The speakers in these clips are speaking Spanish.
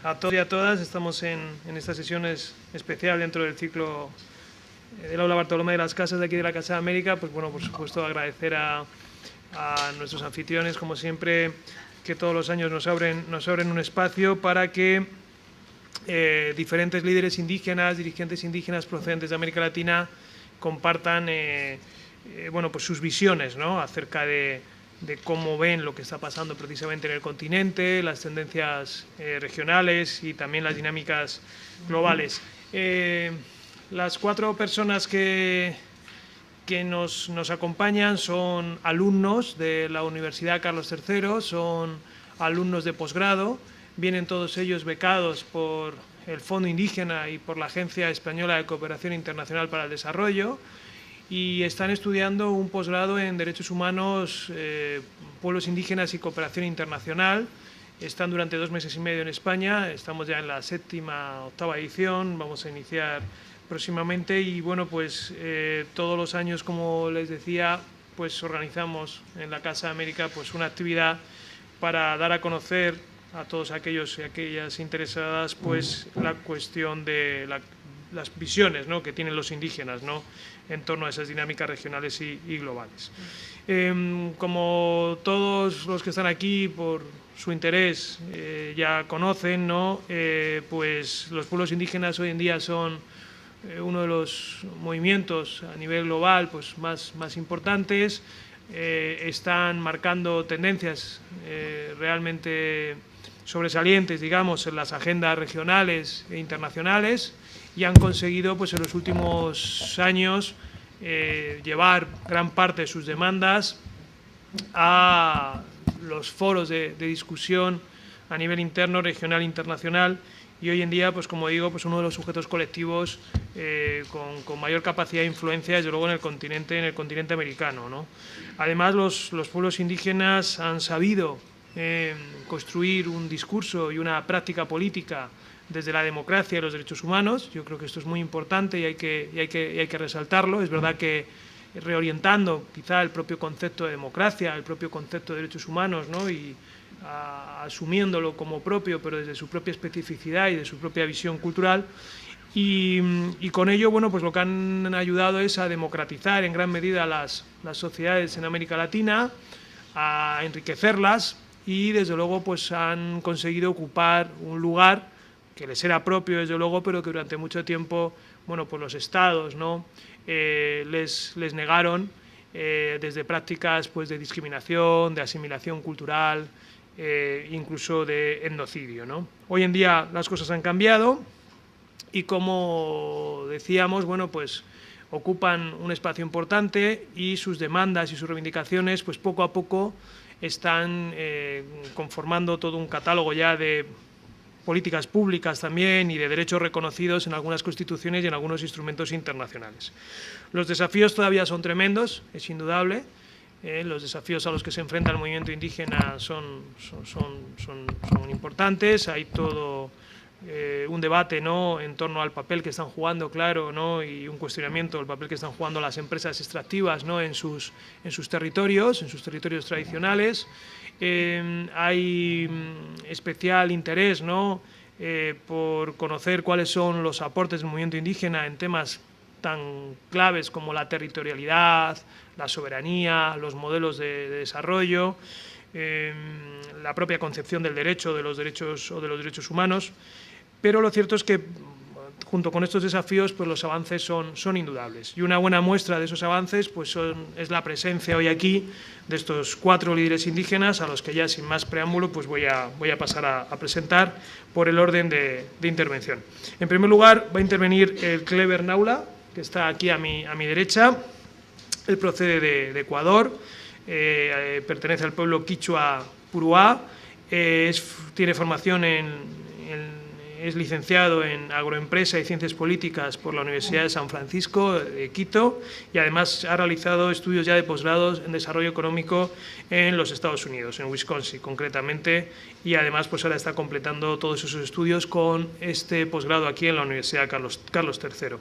A todos y a todas, estamos en esta sesión especial dentro del ciclo del Aula Bartolomé de las Casas de aquí de la Casa de América. Pues bueno, por supuesto agradecer a nuestros anfitriones, como siempre, que todos los años nos abren un espacio para que diferentes líderes indígenas, dirigentes indígenas procedentes de América Latina compartan bueno, pues sus visiones, ¿no?, acerca de cómo ven lo que está pasando precisamente en el continente, las tendencias regionales y también las dinámicas globales. Las cuatro personas que nos acompañan son alumnos de la Universidad Carlos III, son alumnos de posgrado, vienen todos ellos becados por el Fondo Indígena y por la Agencia Española de Cooperación Internacional para el Desarrollo, y están estudiando un posgrado en Derechos Humanos, Pueblos Indígenas y Cooperación Internacional. Están durante 2 meses y medio en España, estamos ya en la 7ª, 8ª edición, vamos a iniciar próximamente y bueno, pues todos los años, como les decía, pues organizamos en la Casa de América pues una actividad para dar a conocer a todos aquellos y aquellas interesadas pues la cuestión de las visiones, ¿no?, que tienen los indígenas, ¿no?, en torno a esas dinámicas regionales y globales. Como todos los que están aquí, por su interés, ya conocen, ¿no?, pues los pueblos indígenas hoy en día son uno de los movimientos a nivel global pues más importantes, están marcando tendencias realmente sobresalientes, digamos, en las agendas regionales e internacionales, y han conseguido pues en los últimos años llevar gran parte de sus demandas a los foros de discusión a nivel interno, regional e internacional, y hoy en día, pues como digo, pues uno de los sujetos colectivos con mayor capacidad de influencia, desde luego, en el continente americano, ¿no? Además, los pueblos indígenas han sabido construir un discurso y una práctica política desde la democracia y los derechos humanos. Yo creo que esto es muy importante y hay que resaltarlo. Es verdad que reorientando quizá el propio concepto de democracia, el propio concepto de derechos humanos, ¿no?, y asumiéndolo como propio, pero desde su propia especificidad y de su propia visión cultural. Y con ello, bueno, pues lo que han ayudado es a democratizar en gran medida las sociedades en América Latina, a enriquecerlas, y desde luego pues han conseguido ocupar un lugar que les era propio, desde luego, pero que durante mucho tiempo, bueno, pues los estados, ¿no?, les negaron, desde prácticas pues de discriminación, de asimilación cultural, incluso de etnocidio, ¿no? Hoy en día las cosas han cambiado y, como decíamos, bueno, pues ocupan un espacio importante, y sus demandas y sus reivindicaciones pues poco a poco están conformando todo un catálogo ya de políticas públicas también y de derechos reconocidos en algunas constituciones y en algunos instrumentos internacionales. Los desafíos todavía son tremendos, es indudable. Los desafíos a los que se enfrenta el movimiento indígena son importantes. Hay todo un debate, ¿no?, en torno al papel que están jugando, claro, ¿no?, y un cuestionamiento del papel que están jugando las empresas extractivas, ¿no?, en sus territorios tradicionales. Hay especial interés, ¿no?, por conocer cuáles son los aportes del movimiento indígena en temas tan claves como la territorialidad, la soberanía, los modelos de desarrollo, la propia concepción del derecho, de los derechos humanos. Pero lo cierto es que, junto con estos desafíos, pues los avances son indudables. Y una buena muestra de esos avances pues es la presencia hoy aquí de estos 4 líderes indígenas, a los que ya, sin más preámbulo, pues voy a pasar a presentar por el orden de intervención. En primer lugar, va a intervenir el Cleber Naula, que está aquí a mi derecha. Él procede de Ecuador, pertenece al pueblo quichua Puruá, tiene formación es licenciado en Agroempresa y Ciencias Políticas por la Universidad de San Francisco de Quito, y además ha realizado estudios ya de posgrados en Desarrollo Económico en los Estados Unidos, en Wisconsin concretamente, y además pues ahora está completando todos esos estudios con este posgrado aquí en la Universidad Carlos III.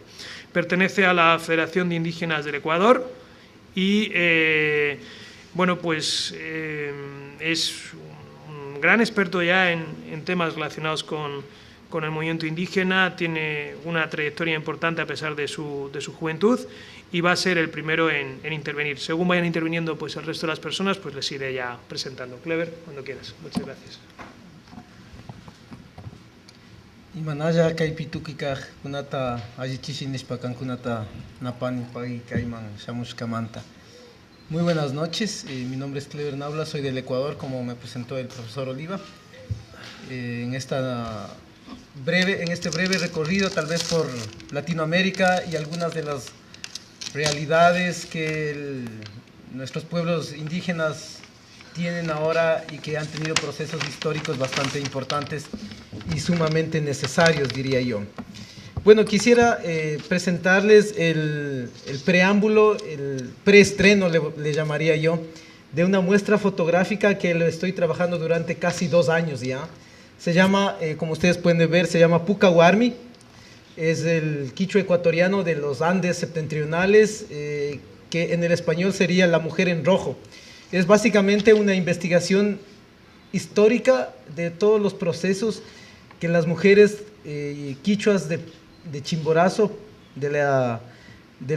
Pertenece a la Federación de Indígenas del Ecuador y bueno, pues es un gran experto ya en temas relacionados con el movimiento indígena, tiene una trayectoria importante a pesar de su juventud y va a ser el primero en intervenir. Según vayan interviniendo pues, el resto de las personas, pues les iré ya presentando. Clever, cuando quieras. Muchas gracias. Imanaya kaypitukikaj kunata allichishi nishpakan kunata napani pagi kaiman shamushkamanta. Muy buenas noches, mi nombre es Clever Naula, soy del Ecuador, como me presentó el profesor Oliva. En este breve recorrido tal vez por Latinoamérica y algunas de las realidades que nuestros pueblos indígenas tienen ahora y que han tenido procesos históricos bastante importantes y sumamente necesarios, diría yo. Bueno, quisiera presentarles el preámbulo, el preestreno le llamaría yo, de una muestra fotográfica que lo estoy trabajando durante casi 2 años ya. Se llama, como ustedes pueden ver, se llama Pucahuarmi. Es el quichua ecuatoriano de los Andes septentrionales, que en el español sería La Mujer en Rojo. Es básicamente una investigación histórica de todos los procesos que las mujeres quichuas de Chimborazo, de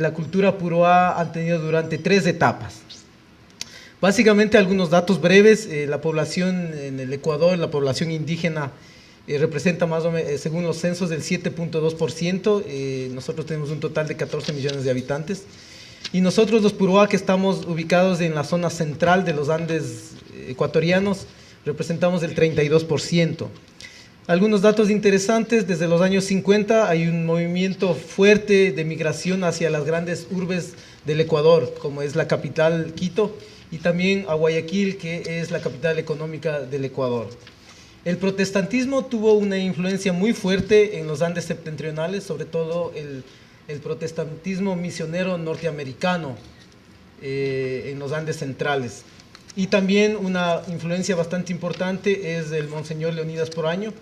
la cultura puruá, han tenido durante 3 etapas. Básicamente algunos datos breves. La población en el Ecuador, la población indígena, representa más o menos, según los censos, del 7.2%. Nosotros tenemos un total de 14 millones de habitantes. Y nosotros los puruá, que estamos ubicados en la zona central de los Andes ecuatorianos, representamos el 32%. Algunos datos interesantes: desde los años 50 hay un movimiento fuerte de migración hacia las grandes urbes del Ecuador, como es la capital Quito, y también a Guayaquil, que es la capital económica del Ecuador. El protestantismo tuvo una influencia muy fuerte en los Andes septentrionales, sobre todo el protestantismo misionero norteamericano en los Andes centrales. Y también una influencia bastante importante es el Monseñor Leonidas Poraño,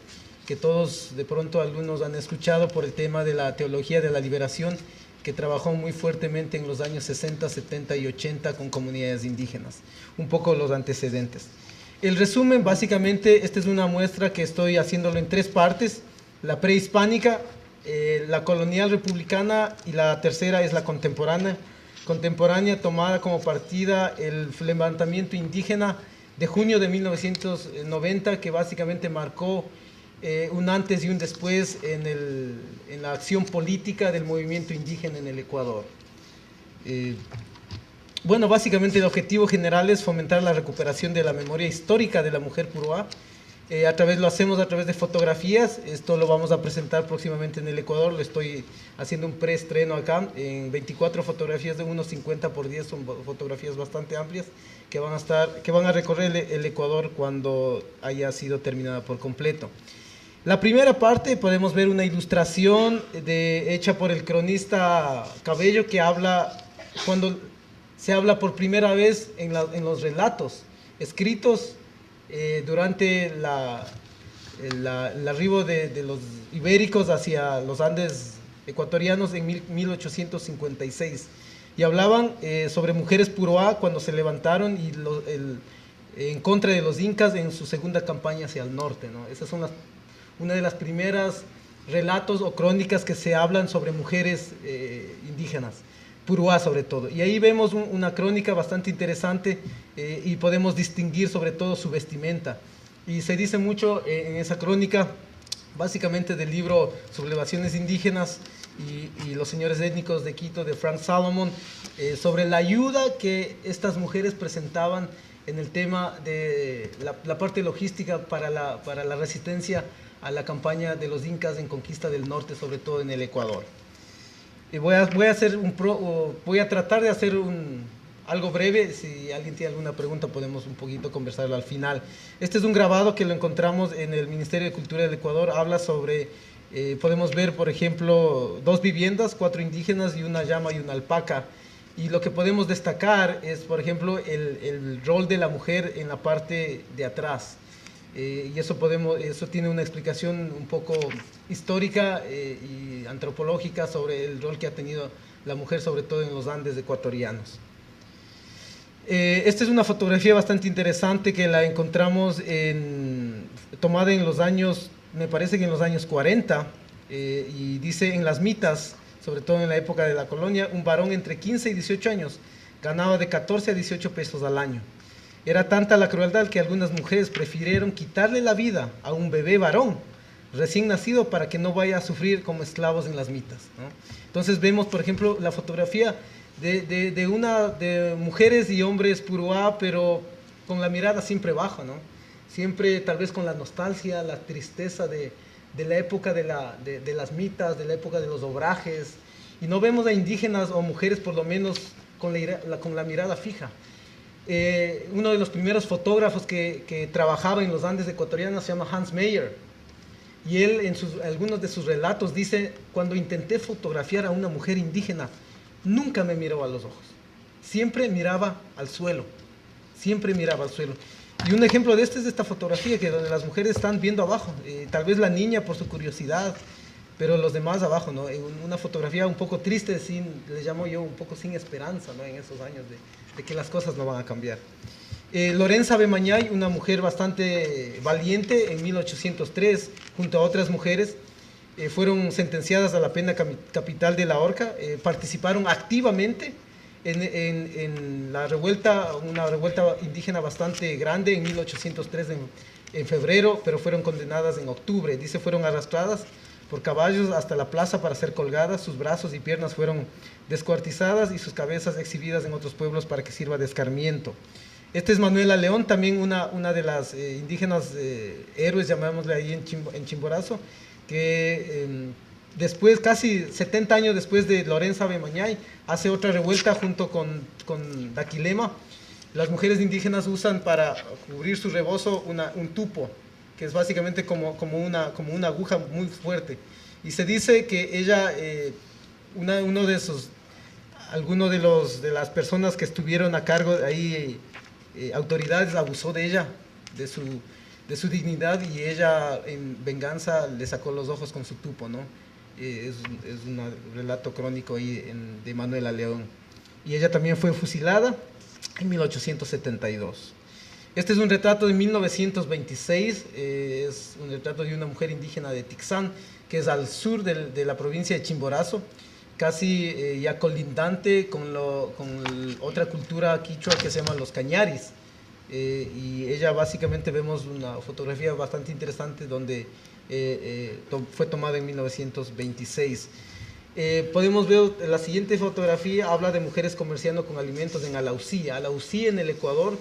que todos de pronto algunos han escuchado por el tema de la teología de la liberación, que trabajó muy fuertemente en los años 60, 70 y 80 con comunidades indígenas. Un poco los antecedentes. El resumen, básicamente, esta es una muestra que estoy haciéndolo en 3 partes: la prehispánica, la colonial republicana, y la tercera es la contemporánea, tomada como partida el levantamiento indígena de junio de 1990, que básicamente marcó un antes y un después en la acción política del movimiento indígena en el Ecuador. Bueno, básicamente el objetivo general es fomentar la recuperación de la memoria histórica de la mujer puruá. Lo hacemos a través de fotografías. Esto lo vamos a presentar próximamente en el Ecuador. Lo estoy haciendo un preestreno acá en 24 fotografías de unos 50 por 10. Son fotografías bastante amplias que van a recorrer el Ecuador cuando haya sido terminada por completo. La primera parte podemos ver una ilustración hecha por el cronista Cabello, que habla cuando se habla por primera vez en los relatos escritos durante el arribo de los ibéricos hacia los Andes ecuatorianos en 1856. Y hablaban sobre mujeres puruá cuando se levantaron en contra de los incas en su segunda campaña hacia el norte, ¿no? Esas son una de las primeras relatos o crónicas que se hablan sobre mujeres indígenas, puruá sobre todo. Y ahí vemos una crónica bastante interesante y podemos distinguir sobre todo su vestimenta. Y se dice mucho en esa crónica, básicamente del libro Sublevaciones Indígenas y los señores étnicos de Quito, de Frank Salomon, sobre la ayuda que estas mujeres presentaban en el tema de la parte logística para la resistencia a la campaña de los incas en conquista del norte, sobre todo en el Ecuador. Voy a tratar de hacer algo breve. Si alguien tiene alguna pregunta podemos un poquito conversarlo al final. Este es un grabado que lo encontramos en el Ministerio de Cultura del Ecuador. Habla sobre, podemos ver por ejemplo 2 viviendas, 4 indígenas y una llama y una alpaca. Y lo que podemos destacar es, por ejemplo, el rol de la mujer en la parte de atrás. Y eso tiene una explicación un poco histórica y antropológica sobre el rol que ha tenido la mujer, sobre todo en los Andes ecuatorianos. Esta es una fotografía bastante interesante que la encontramos en tomada en los años, me parece que en los años 40, y dice en las mitas, sobre todo en la época de la colonia, un varón entre 15 y 18 años ganaba de 14 a 18 pesos al año. Era tanta la crueldad que algunas mujeres prefirieron quitarle la vida a un bebé varón recién nacido para que no vaya a sufrir como esclavos en las mitas, ¿no? Entonces vemos, por ejemplo, la fotografía de mujeres y hombres puruá, pero con la mirada siempre baja, ¿no? Siempre tal vez con la nostalgia, la tristeza de la época de las mitas, de la época de los obrajes, y no vemos a indígenas o mujeres por lo menos con la mirada fija. Uno de los primeros fotógrafos que trabajaba en los Andes ecuatorianos se llama Hans Meyer, y él en algunos de sus relatos dice: cuando intenté fotografiar a una mujer indígena, nunca me miró a los ojos, siempre miraba al suelo, siempre miraba al suelo. Y un ejemplo de este es esta fotografía, que donde las mujeres están viendo abajo, tal vez la niña por su curiosidad, pero los demás abajo, ¿no? Una fotografía un poco triste, le llamo yo un poco sin esperanza, ¿no? En esos años de que las cosas no van a cambiar. Lorenza Bemañay, una mujer bastante valiente, en 1803, junto a otras mujeres, fueron sentenciadas a la pena capital de la horca. Participaron activamente en la revuelta, una revuelta indígena bastante grande en 1803 en febrero, pero fueron condenadas en octubre. Dice, fueron arrastradas por caballos hasta la plaza para ser colgadas, sus brazos y piernas fueron descuartizadas y sus cabezas exhibidas en otros pueblos para que sirva de escarmiento. Esta es Manuela León, también una de las indígenas héroes, llamémosle ahí en Chimborazo, que después, casi 70 años después de Lorenza Bemañay, hace otra revuelta junto con Daquilema. Las mujeres indígenas usan para cubrir su rebozo un tupo, que es básicamente como una aguja muy fuerte. Y se dice que ella, alguno de las personas que estuvieron a cargo de ahí, autoridades, abusó de ella, de su dignidad, y ella en venganza le sacó los ojos con su tupo, ¿no? Es un relato crónico ahí de Manuela León. Y ella también fue fusilada en 1872. Este es un retrato de 1926, es un retrato de una mujer indígena de Tixán, que es al sur de la provincia de Chimborazo, casi ya colindante con otra cultura quichua que se llama los cañaris. Y ella, básicamente, vemos una fotografía bastante interesante donde fue tomada en 1926. Podemos ver la siguiente fotografía, habla de mujeres comerciando con alimentos en Alausí. Alausí, en el Ecuador,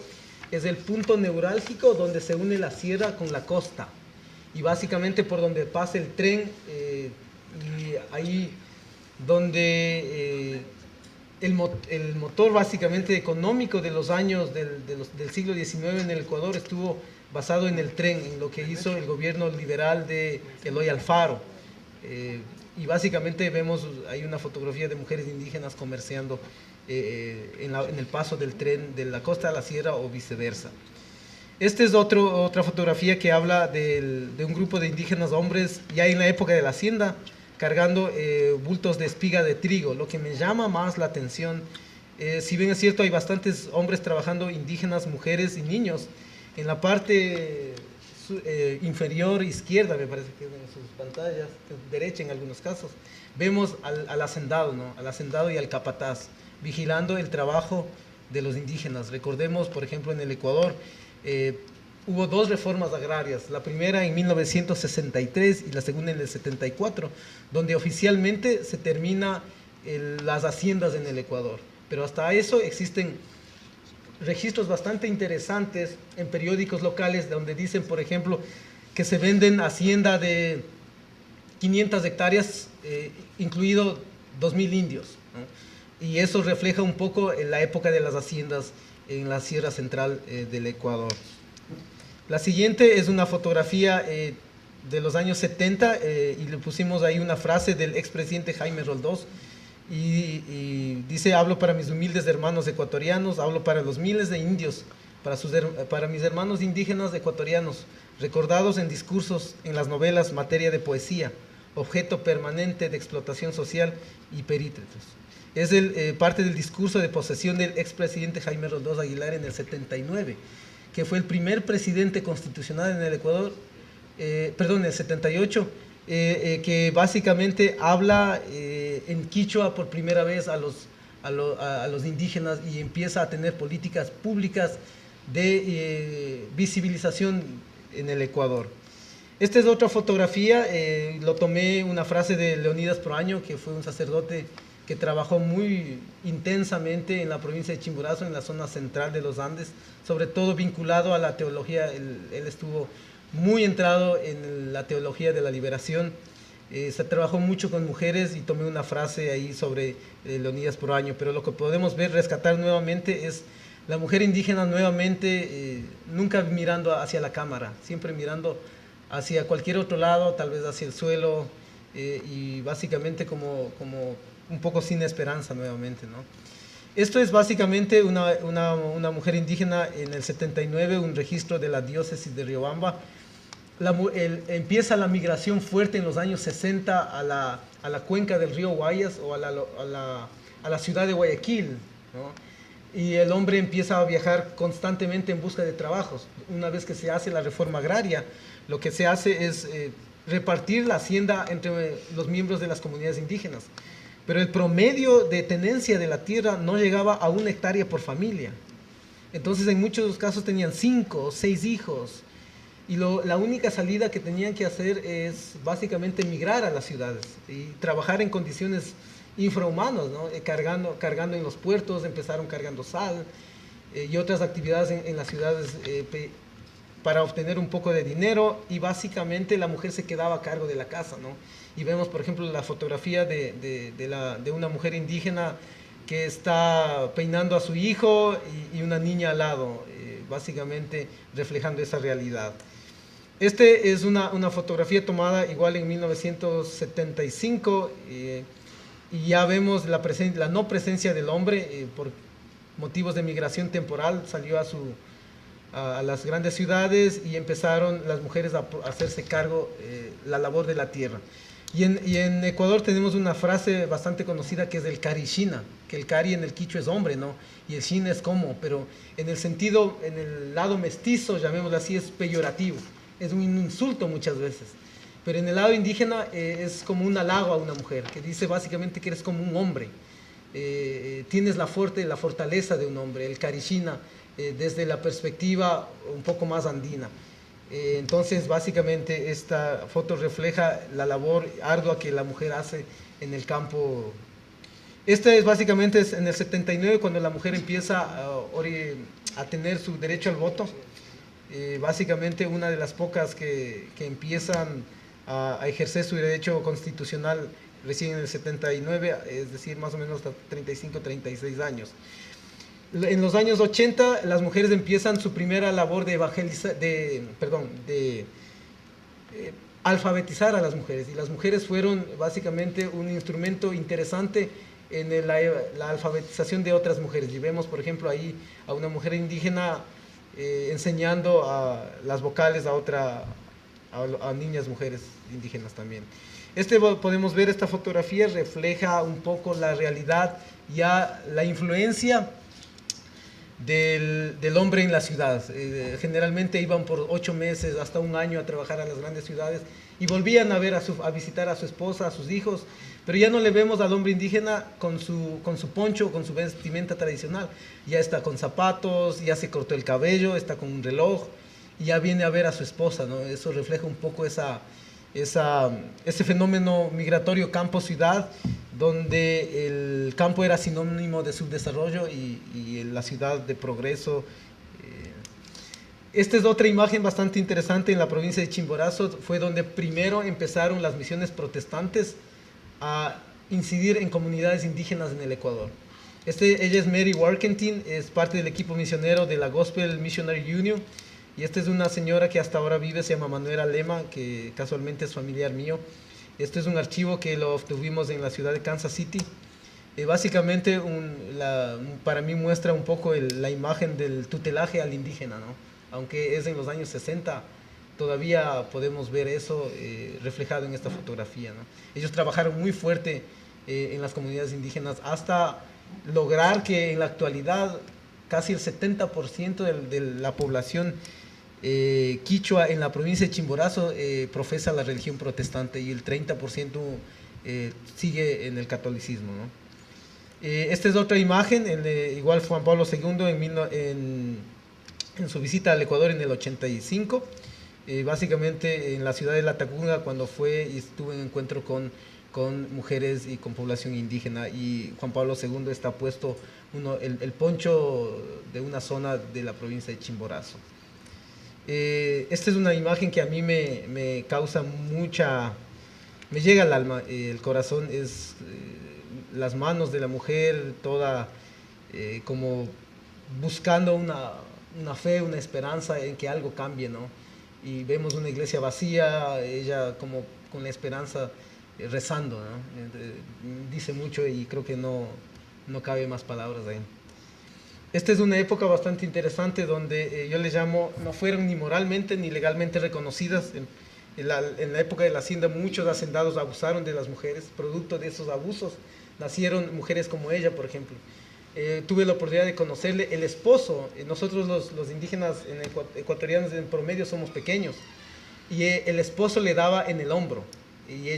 es el punto neurálgico donde se une la sierra con la costa, y básicamente por donde pasa el tren, y ahí donde el motor básicamente económico de los años del siglo XIX en el Ecuador estuvo basado en el tren, en lo que hizo el gobierno liberal de Eloy Alfaro. Y básicamente vemos, hay una fotografía de mujeres indígenas comerciando en el paso del tren de la costa a la sierra o viceversa. Esta es otra fotografía que habla de un grupo de indígenas hombres ya en la época de la hacienda, cargando bultos de espiga de trigo. Lo que me llama más la atención, si bien es cierto hay bastantes hombres trabajando, indígenas, mujeres y niños, en la parte inferior izquierda, me parece que en sus pantallas, derecha en algunos casos, vemos al hacendado, ¿no? Al hacendado y al capataz, vigilando el trabajo de los indígenas. Recordemos, por ejemplo, en el Ecuador, hubo dos reformas agrarias, la primera en 1963 y la segunda en el 74, donde oficialmente se termina las haciendas en el Ecuador. Pero hasta eso existen registros bastante interesantes en periódicos locales donde dicen, por ejemplo, que se venden hacienda de 500 hectáreas, incluido 2.000 indios, ¿no? Y eso refleja un poco la época de las haciendas en la Sierra Central del Ecuador. La siguiente es una fotografía de los años 70 y le pusimos ahí una frase del expresidente Jaime Roldós, y dice: hablo para mis humildes hermanos ecuatorianos, hablo para los miles de indios, para mis hermanos indígenas ecuatorianos, recordados en discursos, en las novelas, materia de poesía, objeto permanente de explotación social y perímetros. Es parte del discurso de posesión del expresidente Jaime Roldós Aguilar en el 79, que fue el primer presidente constitucional en el Ecuador perdón, el 78, que básicamente habla en quichua por primera vez a los indígenas y empieza a tener políticas públicas de visibilización en el Ecuador. Esta es otra fotografía, lo tomé una frase de Leonidas Proaño, que fue un sacerdote que trabajó muy intensamente en la provincia de Chimborazo, en la zona central de los Andes, sobre todo vinculado a la teología. Él estuvo muy entrado en la teología de la liberación. Se trabajó mucho con mujeres y tomé una frase ahí sobre Leonidas Proaño, pero lo que podemos ver, rescatar nuevamente es la mujer indígena nuevamente, nunca mirando hacia la cámara, siempre mirando hacia cualquier otro lado, tal vez hacia el suelo, y básicamente como un poco sin esperanza nuevamente, ¿no? Esto es básicamente una mujer indígena en el 79, un registro de la diócesis de Riobamba. Empieza la migración fuerte en los años 60 a la cuenca del río Guayas o a la ciudad de Guayaquil, ¿no? Y el hombre empieza a viajar constantemente en busca de trabajos. Una vez que se hace la reforma agraria, lo que se hace es repartir la hacienda entre los miembros de las comunidades indígenas. Pero el promedio de tenencia de la tierra no llegaba a 1 hectárea por familia. Entonces, en muchos casos tenían 5 o 6 hijos. Y la única salida que tenían que hacer es básicamente migrar a las ciudades y trabajar en condiciones infrahumanas, ¿no? Cargando en los puertos, empezaron cargando sal y otras actividades en las ciudades para obtener un poco de dinero, y básicamente la mujer se quedaba a cargo de la casa, ¿no? Y vemos, por ejemplo, la fotografía de una mujer indígena que está peinando a su hijo y una niña al lado, básicamente reflejando esa realidad. Este es una fotografía tomada igual en 1975, y ya vemos la no presencia del hombre por motivos de migración temporal. Salió a las grandes ciudades y empezaron las mujeres a hacerse cargo la labor de la tierra. Y en Ecuador tenemos una frase bastante conocida que es del cari shina, que el cari en el quichua es hombre, ¿no? Y el shina es como, pero en el lado mestizo, llamémoslo así, es peyorativo, es un insulto muchas veces. Pero en el lado indígena es como un halago a una mujer, que dice básicamente que eres como un hombre, tienes la fortaleza de un hombre, el cari shina, desde la perspectiva un poco más andina. Entonces, básicamente, esta foto refleja la labor ardua que la mujer hace en el campo. Este es básicamente en el 79, cuando la mujer empieza a tener su derecho al voto. Básicamente, una de las pocas que empiezan a ejercer su derecho constitucional recién en el 79, es decir, más o menos hasta 35, 36 años. En los años 80, las mujeres empiezan su primera labor de alfabetizar a las mujeres. Y las mujeres fueron básicamente un instrumento interesante en la alfabetización de otras mujeres. Y vemos, por ejemplo, ahí a una mujer indígena enseñando las vocales a niñas mujeres indígenas también. Podemos ver esta fotografía, refleja un poco la realidad, ya la influencia del hombre en la ciudad. Generalmente iban por 8 meses hasta 1 año a trabajar a las grandes ciudades y volvían a visitar a su esposa, a sus hijos, pero ya no le vemos al hombre indígena con su poncho, con su vestimenta tradicional. Ya está con zapatos, ya se cortó el cabello, está con un reloj y ya viene a ver a su esposa, ¿no? Eso refleja un poco ese fenómeno migratorio campo-ciudad, donde el campo era sinónimo de subdesarrollo y la ciudad de progreso. Esta es otra imagen bastante interesante en la provincia de Chimborazo. Fue donde primero empezaron las misiones protestantes a incidir en comunidades indígenas en el Ecuador. Ella es Mary Warkentin, es parte del equipo misionero de la Gospel Missionary Union. Y esta es una señora que hasta ahora vive, se llama Manuela Lema, que casualmente es familiar mío. Este es un archivo que lo obtuvimos en la ciudad de Kansas City. Básicamente, para mí muestra un poco la imagen del tutelaje al indígena, ¿no? Aunque es en los años 60, todavía podemos ver eso reflejado en esta fotografía, ¿no? Ellos trabajaron muy fuerte en las comunidades indígenas hasta lograr que en la actualidad casi el 70% de la población quichua en la provincia de Chimborazo profesa la religión protestante y el 30% sigue en el catolicismo, ¿no? Esta es otra imagen, igual Juan Pablo II en su visita al Ecuador en el 85, básicamente en la ciudad de Latacunga, cuando fue y estuvo en encuentro con mujeres y con población indígena, y Juan Pablo II está puesto el poncho de una zona de la provincia de Chimborazo. Esta es una imagen que a mí me causa me llega al alma, el corazón, es las manos de la mujer, toda como buscando una fe, una esperanza en que algo cambie, ¿no? Y vemos una iglesia vacía, ella como con la esperanza rezando, ¿no? Dice mucho y creo que no cabe más palabras ahí. Esta es una época bastante interesante donde yo les llamo, no fueron ni moralmente ni legalmente reconocidas. En la época de la hacienda muchos hacendados abusaron de las mujeres. Producto de esos abusos nacieron mujeres como ella, por ejemplo. Tuve la oportunidad de conocerle el esposo. Nosotros los indígenas ecuatorianos en promedio somos pequeños. Y el esposo le daba en el hombro. Y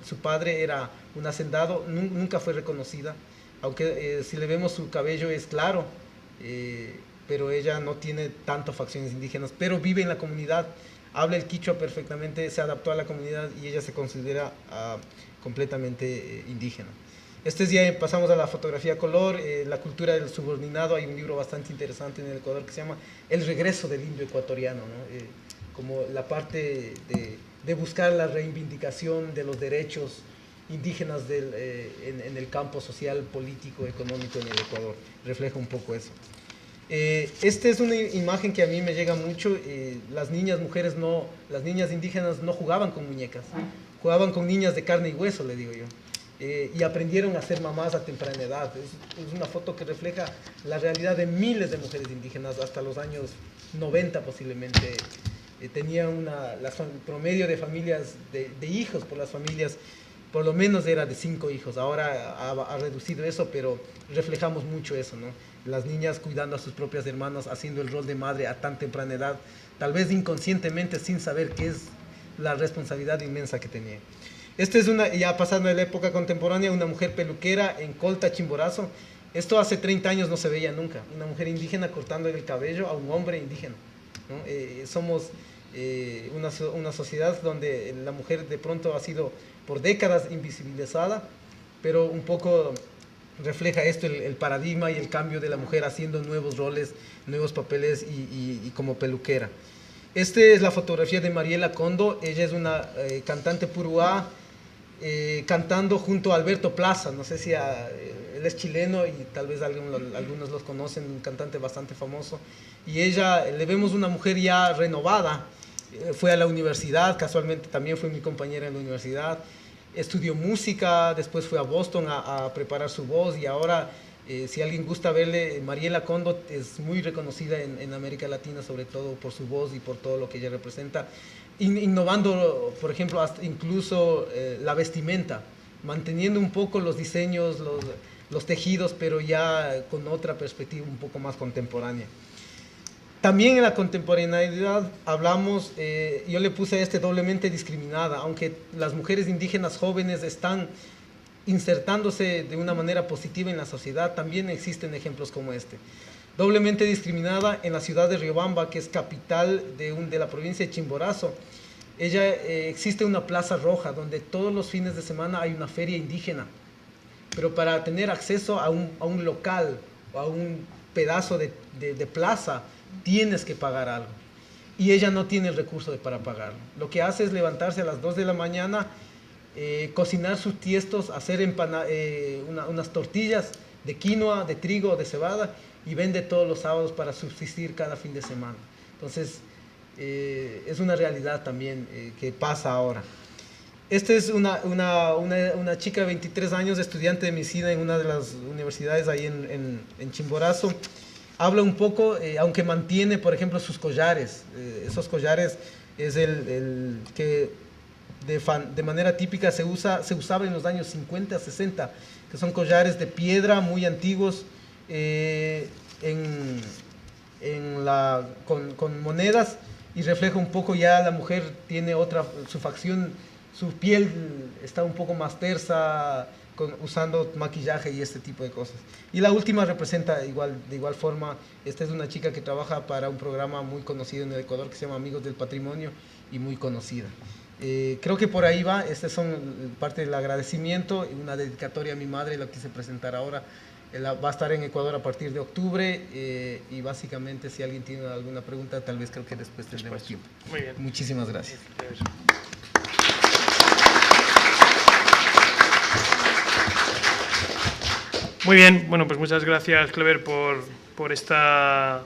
su padre era un hacendado, nunca fue reconocida. Aunque si le vemos su cabello es claro, pero ella no tiene tantas facciones indígenas, pero vive en la comunidad, habla el quichua perfectamente, se adaptó a la comunidad y ella se considera completamente indígena. Ya pasamos a la fotografía color, la cultura del subordinado. Hay un libro bastante interesante en el Ecuador que se llama El regreso del indio ecuatoriano, ¿no? Como la parte de buscar la reivindicación de los derechos indígenas en el campo social, político, económico en el Ecuador. Refleja un poco eso. Esta es una imagen que a mí me llega mucho. Las niñas indígenas no jugaban con muñecas, jugaban con niñas de carne y hueso, le digo yo. Y aprendieron a ser mamás a temprana edad. Es una foto que refleja la realidad de miles de mujeres indígenas hasta los años 90 posiblemente. Tenían el promedio de familias, de hijos por las familias, por lo menos era de 5 hijos. Ahora ha reducido eso, pero reflejamos mucho eso, ¿no? Las niñas cuidando a sus propias hermanas, haciendo el rol de madre a tan temprana edad, tal vez inconscientemente, sin saber qué es la responsabilidad inmensa que tenía. Esta es ya pasando de la época contemporánea, una mujer peluquera en Colta, Chimborazo. Esto hace 30 años no se veía nunca. Una mujer indígena cortando el cabello a un hombre indígena, ¿no? Somos una sociedad donde la mujer de pronto ha sido por décadas invisibilizada, pero un poco refleja esto, el paradigma y el cambio de la mujer haciendo nuevos roles, nuevos papeles y como peluquera. Esta es la fotografía de Mariela Condo. Ella es una cantante puruá, cantando junto a Alberto Plaza. No sé si él es chileno y tal vez algunos los conocen, un cantante bastante famoso. Y ella, le vemos una mujer ya renovada. Fue a la universidad, casualmente también fue mi compañera en la universidad. Estudió música, después fue a Boston a preparar su voz y ahora, si alguien gusta verle, Mariela Condo es muy reconocida en América Latina, sobre todo por su voz y por todo lo que ella representa, innovando, por ejemplo, hasta incluso la vestimenta, manteniendo un poco los diseños, los tejidos, pero ya con otra perspectiva un poco más contemporánea. También en la contemporaneidad hablamos, yo le puse doblemente discriminada, aunque las mujeres indígenas jóvenes están insertándose de una manera positiva en la sociedad, también existen ejemplos como este. Doblemente discriminada en la ciudad de Riobamba, que es capital de la provincia de Chimborazo. Existe una plaza roja donde todos los fines de semana hay una feria indígena, pero para tener acceso a un local o a un pedazo de plaza tienes que pagar algo y ella no tiene el recurso para pagarlo. Lo que hace es levantarse a las 2 de la mañana, cocinar sus tiestos, hacer unas tortillas de quinoa, de trigo o de cebada y vende todos los sábados para subsistir cada fin de semana. Entonces es una realidad también que pasa ahora. Esta es una chica de 23 años, estudiante de medicina en una de las universidades ahí en Chimborazo. Habla un poco, aunque mantiene, por ejemplo, sus collares. Esos collares es el que de manera típica se usaba en los años 50, 60, que son collares de piedra muy antiguos en con monedas, y refleja un poco ya la mujer tiene su facción, su piel está un poco más tersa, usando maquillaje y este tipo de cosas. Y la última representa de igual forma, esta es una chica que trabaja para un programa muy conocido en el Ecuador que se llama Amigos del Patrimonio y muy conocida. Creo que por ahí va, estas son parte del agradecimiento y una dedicatoria a mi madre, la quise presentar ahora. Va a estar en Ecuador a partir de octubre y básicamente si alguien tiene alguna pregunta, tal vez creo que después tendremos tiempo. Muy bien. Muchísimas gracias. Muy bien, bueno, pues muchas gracias, Clever, por esta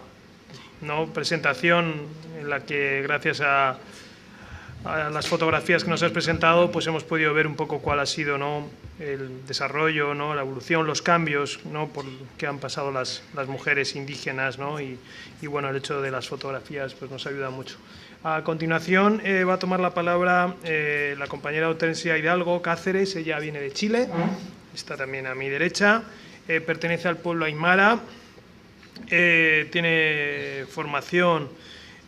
presentación en la que gracias a las fotografías que nos has presentado, pues hemos podido ver un poco cuál ha sido el desarrollo, la evolución, los cambios por que han pasado las mujeres indígenas, y bueno, el hecho de las fotografías pues nos ayuda mucho. A continuación va a tomar la palabra la compañera Hortensia Hidalgo Cáceres. Ella viene de Chile, está también a mi derecha, pertenece al pueblo aymara, tiene formación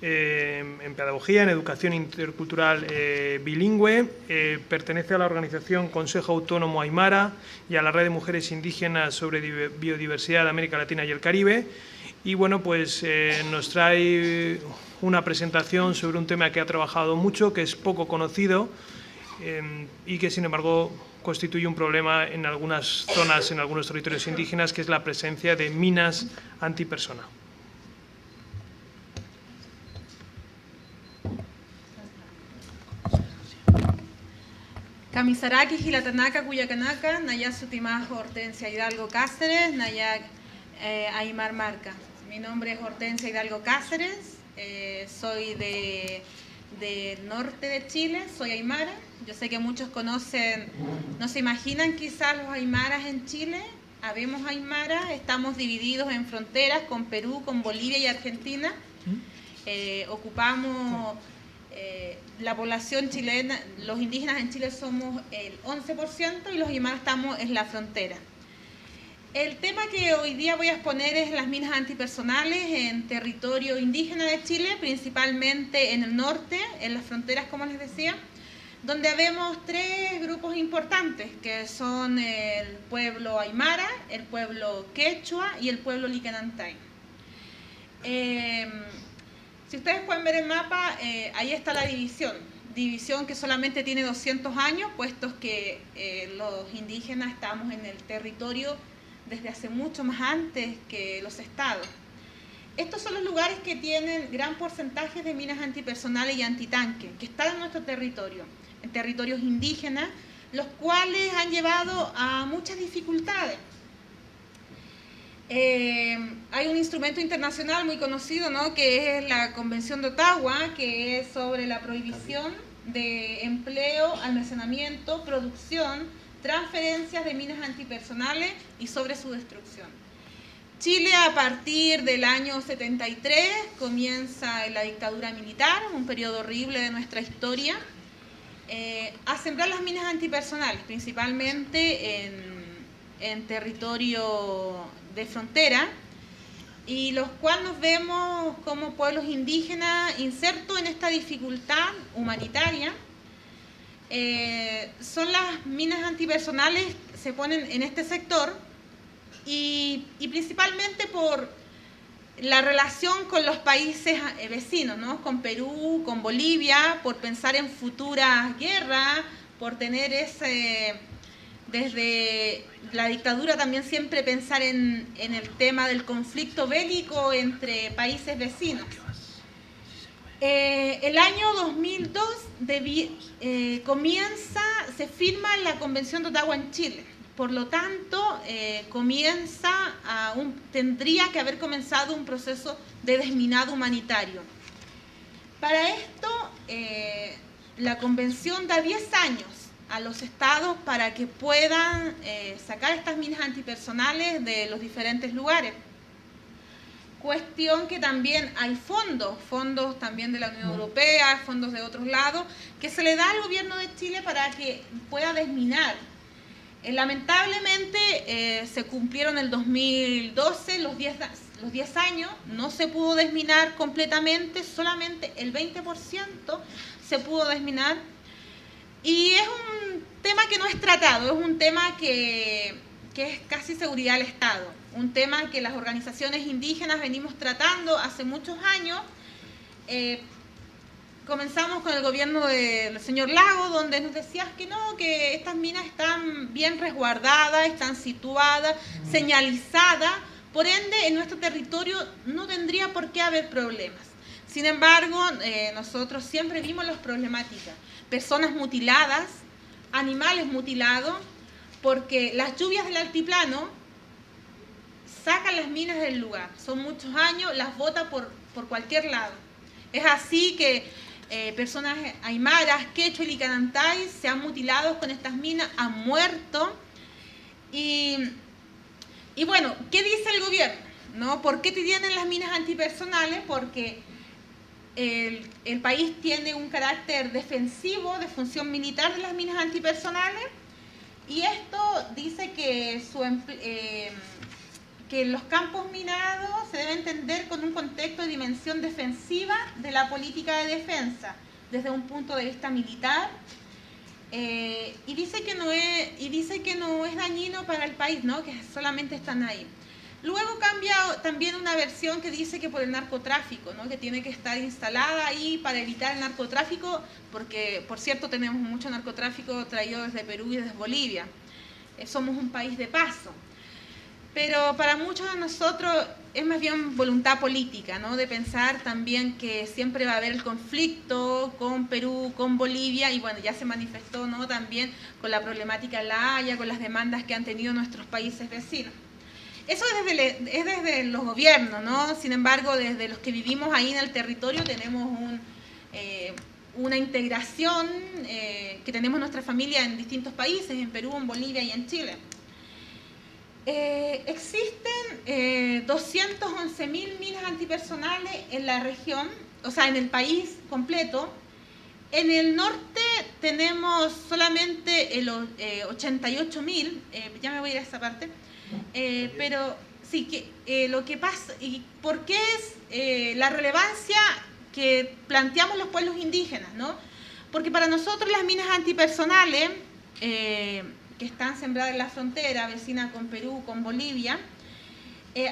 en pedagogía, en educación intercultural bilingüe, pertenece a la organización Consejo Autónomo Aymara y a la Red de Mujeres Indígenas sobre Biodiversidad de América Latina y el Caribe. Y bueno, pues nos trae una presentación sobre un tema que ha trabajado mucho, que es poco conocido y que sin embargo constituye un problema en algunas zonas, en algunos territorios indígenas, que es la presencia de minas antipersona. Kamisaraki, Gilatanaka, Cuyacanaka, Naya Sutimajo, Hortensia Hidalgo Cáceres, Naya Aymar Marca. Mi nombre es Hortensia Hidalgo Cáceres, soy del norte de Chile, soy aymara. Yo sé que muchos conocen, no se imaginan quizás los aymaras en Chile. Habemos aymaras, estamos divididos en fronteras con Perú, con Bolivia y Argentina. Ocupamos... la población chilena, los indígenas en Chile somos el 11% y los aymaras estamos en la frontera. El tema que hoy día voy a exponer es las minas antipersonales en territorio indígena de Chile, principalmente en el norte, en las fronteras, como les decía, donde habemos tres grupos importantes, que son el pueblo aymara, el pueblo quechua y el pueblo licanantay. Si ustedes pueden ver el mapa, ahí está la división que solamente tiene 200 años, puesto que los indígenas estamos en el territorio desde hace mucho más antes que los estados. Estos son los lugares que tienen gran porcentaje de minas antipersonales y antitanque, que están en nuestro territorio, en territorios indígenas, los cuales han llevado a muchas dificultades. Hay un instrumento internacional muy conocido, que es la Convención de Ottawa, que es sobre la prohibición de empleo, almacenamiento, producción, transferencias de minas antipersonales y sobre su destrucción. Chile, a partir del año 73, comienza la dictadura militar, un periodo horrible de nuestra historia, a sembrar las minas antipersonales, principalmente en territorio de frontera, y los cuales nos vemos como pueblos indígenas insertos en esta dificultad humanitaria. Son las minas antipersonales, se ponen en este sector y principalmente por la relación con los países vecinos, con Perú, con Bolivia, por pensar en futuras guerras, por tener desde la dictadura también siempre pensar en el tema del conflicto bélico entre países vecinos. El año 2002 se firma la Convención de Ottawa en Chile. Por lo tanto, tendría que haber comenzado un proceso de desminado humanitario. Para esto, la Convención da 10 años a los estados para que puedan sacar estas minas antipersonales de los diferentes lugares. Cuestión que también hay fondos también de la Unión Europea, fondos de otros lados, que se le da al gobierno de Chile para que pueda desminar. Lamentablemente se cumplieron en el 2012 los 10 años no se pudo desminar completamente, solamente el 20% se pudo desminar. Y es un tema que no es tratado, es un tema que es casi seguridad del Estado, un tema que las organizaciones indígenas venimos tratando hace muchos años. Comenzamos con el gobierno del señor Lago, donde nos decías que no, que estas minas están bien resguardadas, están situadas, señalizadas, por ende en nuestro territorio no tendría por qué haber problemas. Sin embargo, nosotros siempre vimos las problemáticas, personas mutiladas, animales mutilados, porque las lluvias del altiplano sacan las minas del lugar, son muchos años, las bota por cualquier lado. Es así que personas aymaras, quechua y licanantay se han mutilado con estas minas, han muerto. Y bueno, ¿qué dice el gobierno? ¿No? ¿Por qué tienen las minas antipersonales? Porque el país tiene un carácter defensivo de función militar de las minas antipersonales, y esto dice que que los campos minados se deben entender con un contexto de dimensión defensiva de la política de defensa, desde un punto de vista militar, y dice que no es dañino para el país, ¿no? Que solamente están ahí. Luego cambia también una versión que dice que por el narcotráfico, ¿no? Que tiene que estar instalada ahí para evitar el narcotráfico, porque, por cierto, tenemos mucho narcotráfico traído desde Perú y desde Bolivia. Somos un país de paso. Pero para muchos de nosotros es más bien voluntad política, ¿no? De pensar también que siempre va a haber el conflicto con Perú, con Bolivia, y bueno, ya se manifestó, ¿no? También con la problemática de La Haya, con las demandas que han tenido nuestros países vecinos. Eso es desde los gobiernos, ¿no? Sin embargo, desde los que vivimos ahí en el territorio tenemos una integración, que tenemos nuestra familia en distintos países, en Perú, en Bolivia y en Chile. Existen 211.000 minas antipersonales en la región, o sea, en el país completo. En el norte tenemos solamente 88.000, ya me voy a ir a esa parte, pero sí, que lo que pasa, y por qué es la relevancia que planteamos los pueblos indígenas, ¿no? Porque para nosotros las minas antipersonales, que están sembradas en la frontera vecina con Perú, con Bolivia,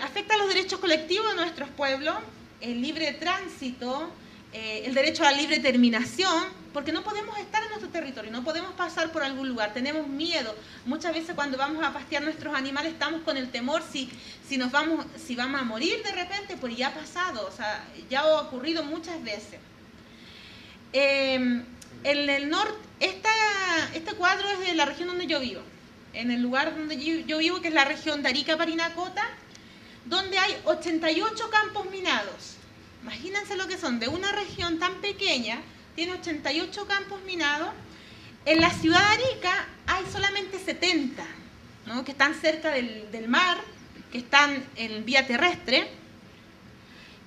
afectan los derechos colectivos de nuestros pueblos, el libre tránsito, el derecho a la libre terminación, porque no podemos estar en nuestro territorio, no podemos pasar por algún lugar, tenemos miedo. Muchas veces cuando vamos a pastear nuestros animales estamos con el temor si vamos a morir de repente, pues ya ha pasado, o sea, ya ha ocurrido muchas veces. En el norte, este cuadro es de la región donde yo vivo, en el lugar donde yo vivo, que es la región de Arica, Parinacota, donde hay 88 campos minados. Imagínense lo que son, de una región tan pequeña, tiene 88 campos minados. En la ciudad de Arica hay solamente 70, ¿no? Que están cerca del mar, que están en vía terrestre,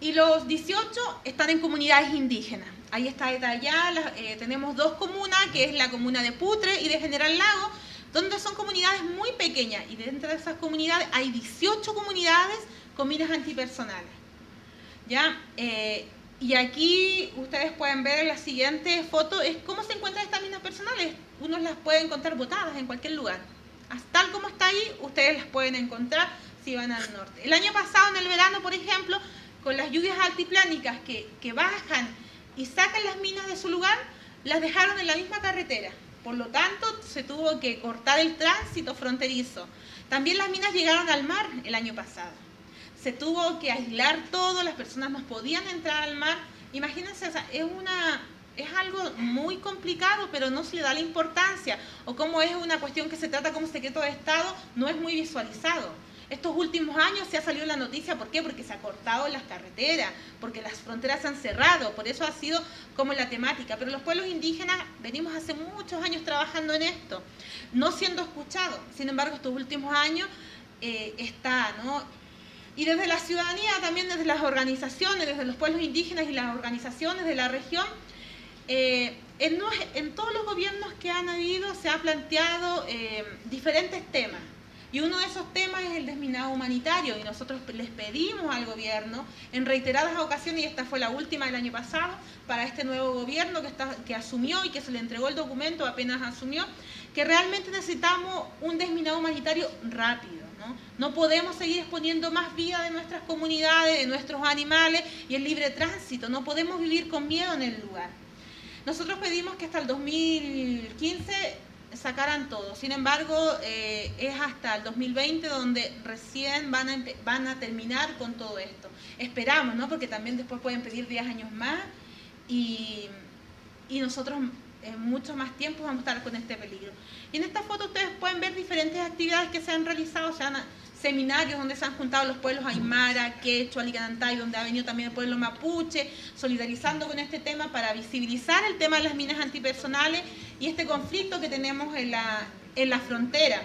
y los 18 están en comunidades indígenas. Ahí está detallada, tenemos dos comunas, que es la comuna de Putre y de General Lago, donde son comunidades muy pequeñas, y dentro de esas comunidades hay 18 comunidades con minas antipersonales. ¿Ya? Y aquí ustedes pueden ver en la siguiente foto es cómo se encuentran estas minas personales. Uno las puede encontrar botadas en cualquier lugar. Tal como está ahí, ustedes las pueden encontrar si van al norte. El año pasado, en el verano, por ejemplo, con las lluvias altiplánicas que bajan y sacan las minas de su lugar, las dejaron en la misma carretera. Por lo tanto, se tuvo que cortar el tránsito fronterizo. También las minas llegaron al mar el año pasado. Se tuvo que aislar todo, las personas no podían entrar al mar. Imagínense, o sea, es algo muy complicado, pero no se le da la importancia. O como es una cuestión que se trata como secreto de Estado, no es muy visualizado. Estos últimos años se ha salido la noticia, ¿por qué? Porque se ha cortado las carreteras, porque las fronteras se han cerrado, por eso ha sido como la temática. Pero los pueblos indígenas venimos hace muchos años trabajando en esto, no siendo escuchados. Sin embargo, estos últimos años está, ¿no? Y desde la ciudadanía, también desde las organizaciones, desde los pueblos indígenas y las organizaciones de la región, en todos los gobiernos que han habido se han planteado diferentes temas. Y uno de esos temas es el desminado humanitario, y nosotros les pedimos al gobierno en reiteradas ocasiones, y esta fue la última del año pasado, para este nuevo gobierno que asumió y que se le entregó el documento apenas asumió, que realmente necesitamos un desminado humanitario rápido. No podemos seguir exponiendo más vida de nuestras comunidades, de nuestros animales y el libre tránsito. No podemos vivir con miedo en el lugar. Nosotros pedimos que hasta el 2015 sacaran todo. Sin embargo, es hasta el 2020 donde recién van a terminar con todo esto. Esperamos, ¿no? Porque también después pueden pedir 10 años más y nosotros en mucho más tiempo vamos a estar con este peligro. Y en esta foto ustedes pueden ver diferentes actividades que se han realizado, seminarios donde se han juntado los pueblos aymara, quechua, licanantay, donde ha venido también el pueblo mapuche, solidarizando con este tema para visibilizar el tema de las minas antipersonales y este conflicto que tenemos en la frontera.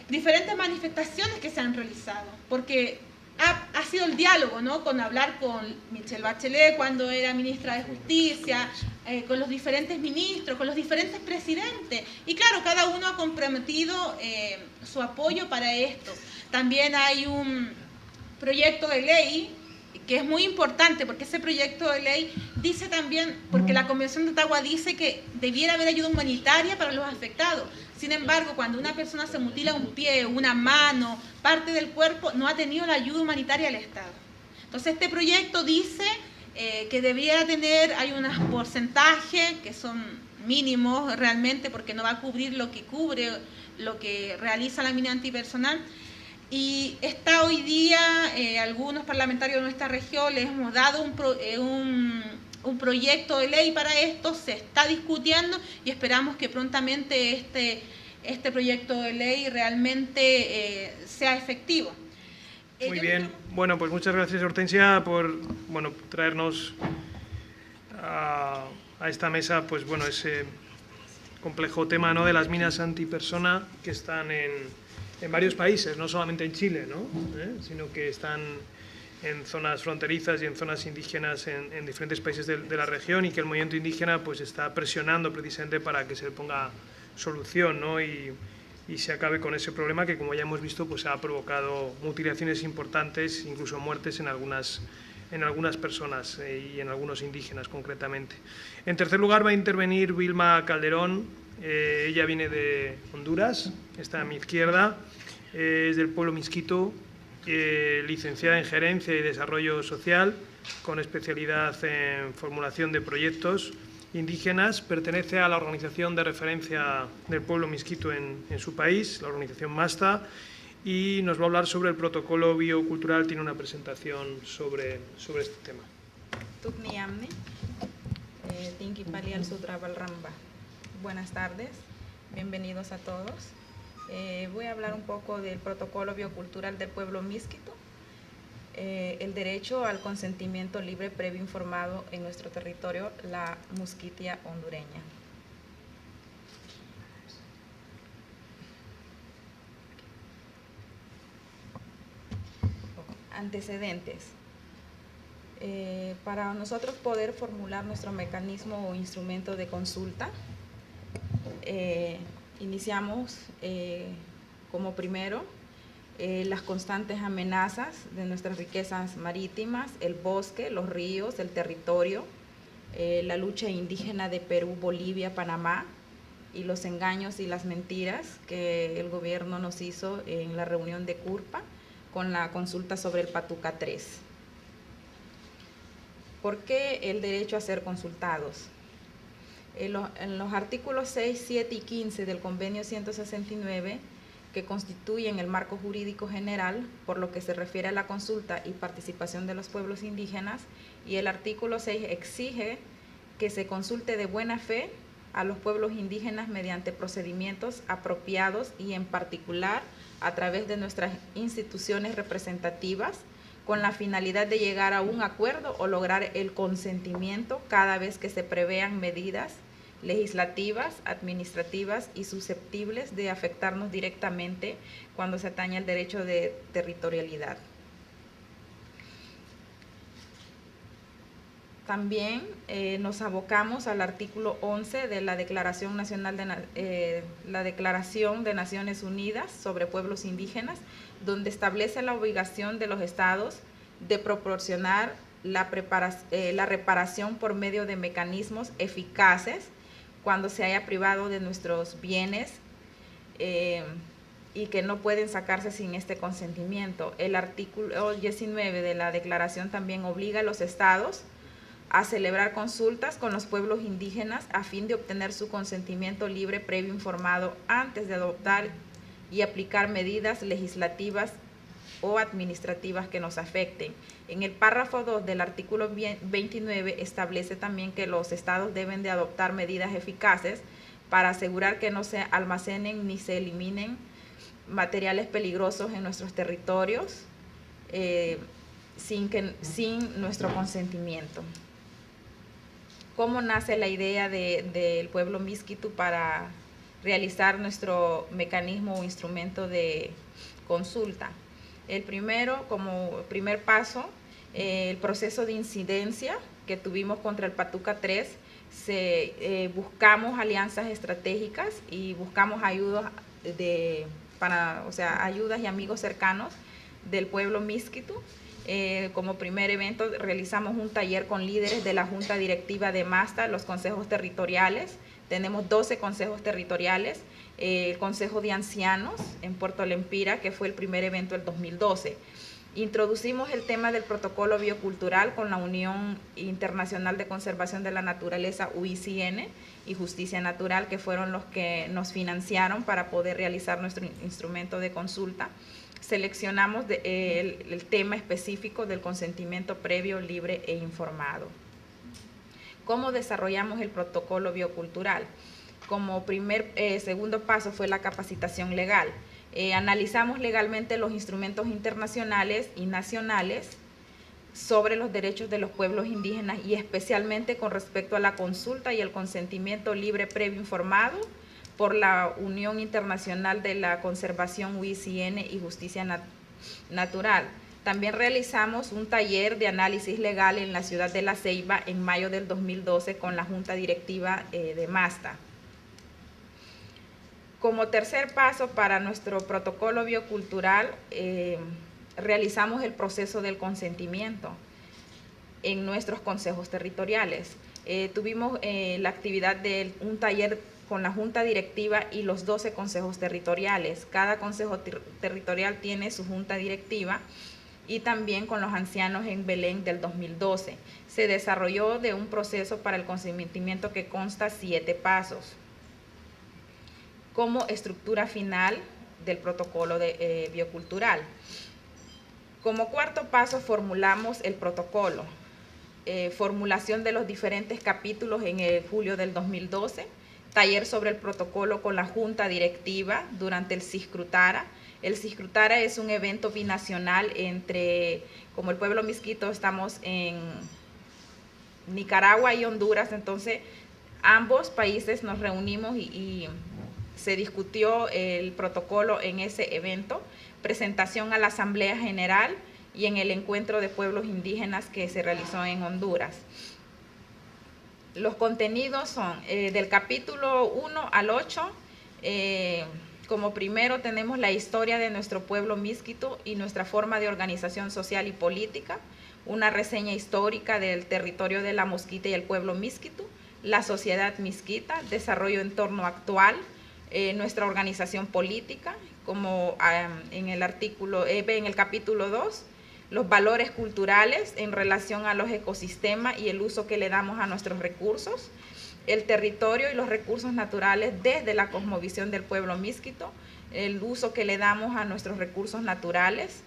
Diferentes manifestaciones que se han realizado, porque ha sido el diálogo, ¿no? Con hablar con Michelle Bachelet cuando era ministra de Justicia, con los diferentes ministros, con los diferentes presidentes. Y claro, cada uno ha comprometido su apoyo para esto. También hay un proyecto de ley que es muy importante, porque ese proyecto de ley dice también, porque la Convención de Ottawa dice que debiera haber ayuda humanitaria para los afectados. Sin embargo, cuando una persona se mutila un pie, una mano, parte del cuerpo, no ha tenido la ayuda humanitaria del Estado. Entonces, este proyecto dice que debiera tener, hay unos porcentajes que son mínimos realmente, porque no va a cubrir lo que cubre, lo que realiza la mina antipersonal. Y está hoy día, algunos parlamentarios de nuestra región les hemos dado un proyecto de ley para esto, se está discutiendo y esperamos que prontamente este proyecto de ley realmente sea efectivo. Muy bien, bueno, pues muchas gracias Hortensia por traernos a esta mesa pues bueno, ese complejo tema, ¿no?, de las minas antipersona que están en varios países, no solamente en Chile, ¿no? Sino que están en zonas fronterizas y en zonas indígenas en diferentes países de la región, y que el movimiento indígena pues está presionando precisamente para que se le ponga solución, ¿no? y se acabe con ese problema que, como ya hemos visto, pues ha provocado mutilaciones importantes, incluso muertes en algunas personas y en algunos indígenas concretamente. En tercer lugar va a intervenir Vilma Calderón. Ella viene de Honduras, está a mi izquierda, es del pueblo Miskito, licenciada en Gerencia y Desarrollo Social, con especialidad en formulación de proyectos indígenas. Pertenece a la organización de referencia del pueblo Miskito en su país, la organización MASTA, y nos va a hablar sobre el protocolo biocultural. Tiene una presentación sobre este tema. Buenas tardes, bienvenidos a todos. Voy a hablar un poco del protocolo biocultural del pueblo Miskito, el derecho al consentimiento libre previo informado en nuestro territorio, la Musquitia hondureña. Antecedentes. Para nosotros poder formular nuestro mecanismo o instrumento de consulta, iniciamos como primero las constantes amenazas de nuestras riquezas marítimas, el bosque, los ríos, el territorio, la lucha indígena de Perú, Bolivia, Panamá, y los engaños y las mentiras que el gobierno nos hizo en la reunión de CURPA con la consulta sobre el Patuca 3. ¿Por qué el derecho a ser consultados? En los artículos 6, 7 y 15 del Convenio 169, que constituyen el marco jurídico general por lo que se refiere a la consulta y participación de los pueblos indígenas, y el artículo 6 exige que se consulte de buena fe a los pueblos indígenas mediante procedimientos apropiados y en particular a través de nuestras instituciones representativas, con la finalidad de llegar a un acuerdo o lograr el consentimiento cada vez que se prevean medidas legislativas, administrativas y susceptibles de afectarnos directamente cuando se atañe al derecho de territorialidad. También nos abocamos al artículo 11 de la Declaración Nacional la Declaración de Naciones Unidas sobre Pueblos Indígenas, donde establece la obligación de los estados de proporcionar la reparación por medio de mecanismos eficaces cuando se haya privado de nuestros bienes y que no pueden sacarse sin este consentimiento. El artículo 19 de la declaración también obliga a los estados a celebrar consultas con los pueblos indígenas a fin de obtener su consentimiento libre, previo, informado, antes de adoptar y aplicar medidas legislativas o administrativas que nos afecten. En el párrafo 2 del artículo 29 establece también que los estados deben de adoptar medidas eficaces para asegurar que no se almacenen ni se eliminen materiales peligrosos en nuestros territorios sin nuestro consentimiento. ¿Cómo nace la idea del pueblo Miskitu para realizar nuestro mecanismo o instrumento de consulta? El primero, como primer paso, el proceso de incidencia que tuvimos contra el Patuca 3, buscamos alianzas estratégicas y buscamos ayudas ayudas y amigos cercanos del pueblo Miskitu. Como primer evento realizamos un taller con líderes de la Junta Directiva de MASTA, los consejos territoriales. Tenemos 12 consejos territoriales, el Consejo de Ancianos en Puerto Lempira, que fue el primer evento del 2012. Introducimos el tema del protocolo biocultural con la Unión Internacional de Conservación de la Naturaleza, UICN, y Justicia Natural, que fueron los que nos financiaron para poder realizar nuestro instrumento de consulta. Seleccionamos el tema específico del consentimiento previo, libre e informado. ¿Cómo desarrollamos el protocolo biocultural? Como segundo paso fue la capacitación legal. Analizamos legalmente los instrumentos internacionales y nacionales sobre los derechos de los pueblos indígenas y especialmente con respecto a la consulta y el consentimiento libre, previo, informado por la Unión Internacional de la Conservación, UICN, y Justicia Natural. También realizamos un taller de análisis legal en la ciudad de La Ceiba en mayo del 2012 con la Junta Directiva de MASTA. Como tercer paso para nuestro protocolo biocultural, realizamos el proceso del consentimiento en nuestros consejos territoriales. Tuvimos la actividad de un taller con la Junta Directiva y los 12 consejos territoriales. Cada consejo territorial tiene su Junta Directiva y también con los ancianos en Belén del 2012. Se desarrolló de un proceso para el consentimiento que consta 7 pasos. Como estructura final del protocolo biocultural. Como cuarto paso formulamos el protocolo. Formulación de los diferentes capítulos en julio del 2012. Taller sobre el protocolo con la Junta Directiva durante el Ciscrutara. El Ciscrutara es un evento binacional como el pueblo Miskito estamos en Nicaragua y Honduras, entonces ambos países nos reunimos y se discutió el protocolo en ese evento, presentación a la Asamblea General y en el encuentro de pueblos indígenas que se realizó en Honduras. Los contenidos son del capítulo 1 al 8. Como primero tenemos la historia de nuestro pueblo Miskito y nuestra forma de organización social y política, una reseña histórica del territorio de la Mosquita y el pueblo Miskito, la sociedad miskita, desarrollo entorno actual, nuestra organización política, como en el capítulo 2, los valores culturales en relación a los ecosistemas y el uso que le damos a nuestros recursos, el territorio y los recursos naturales desde la cosmovisión del pueblo Miskito, el uso que le damos a nuestros recursos naturales,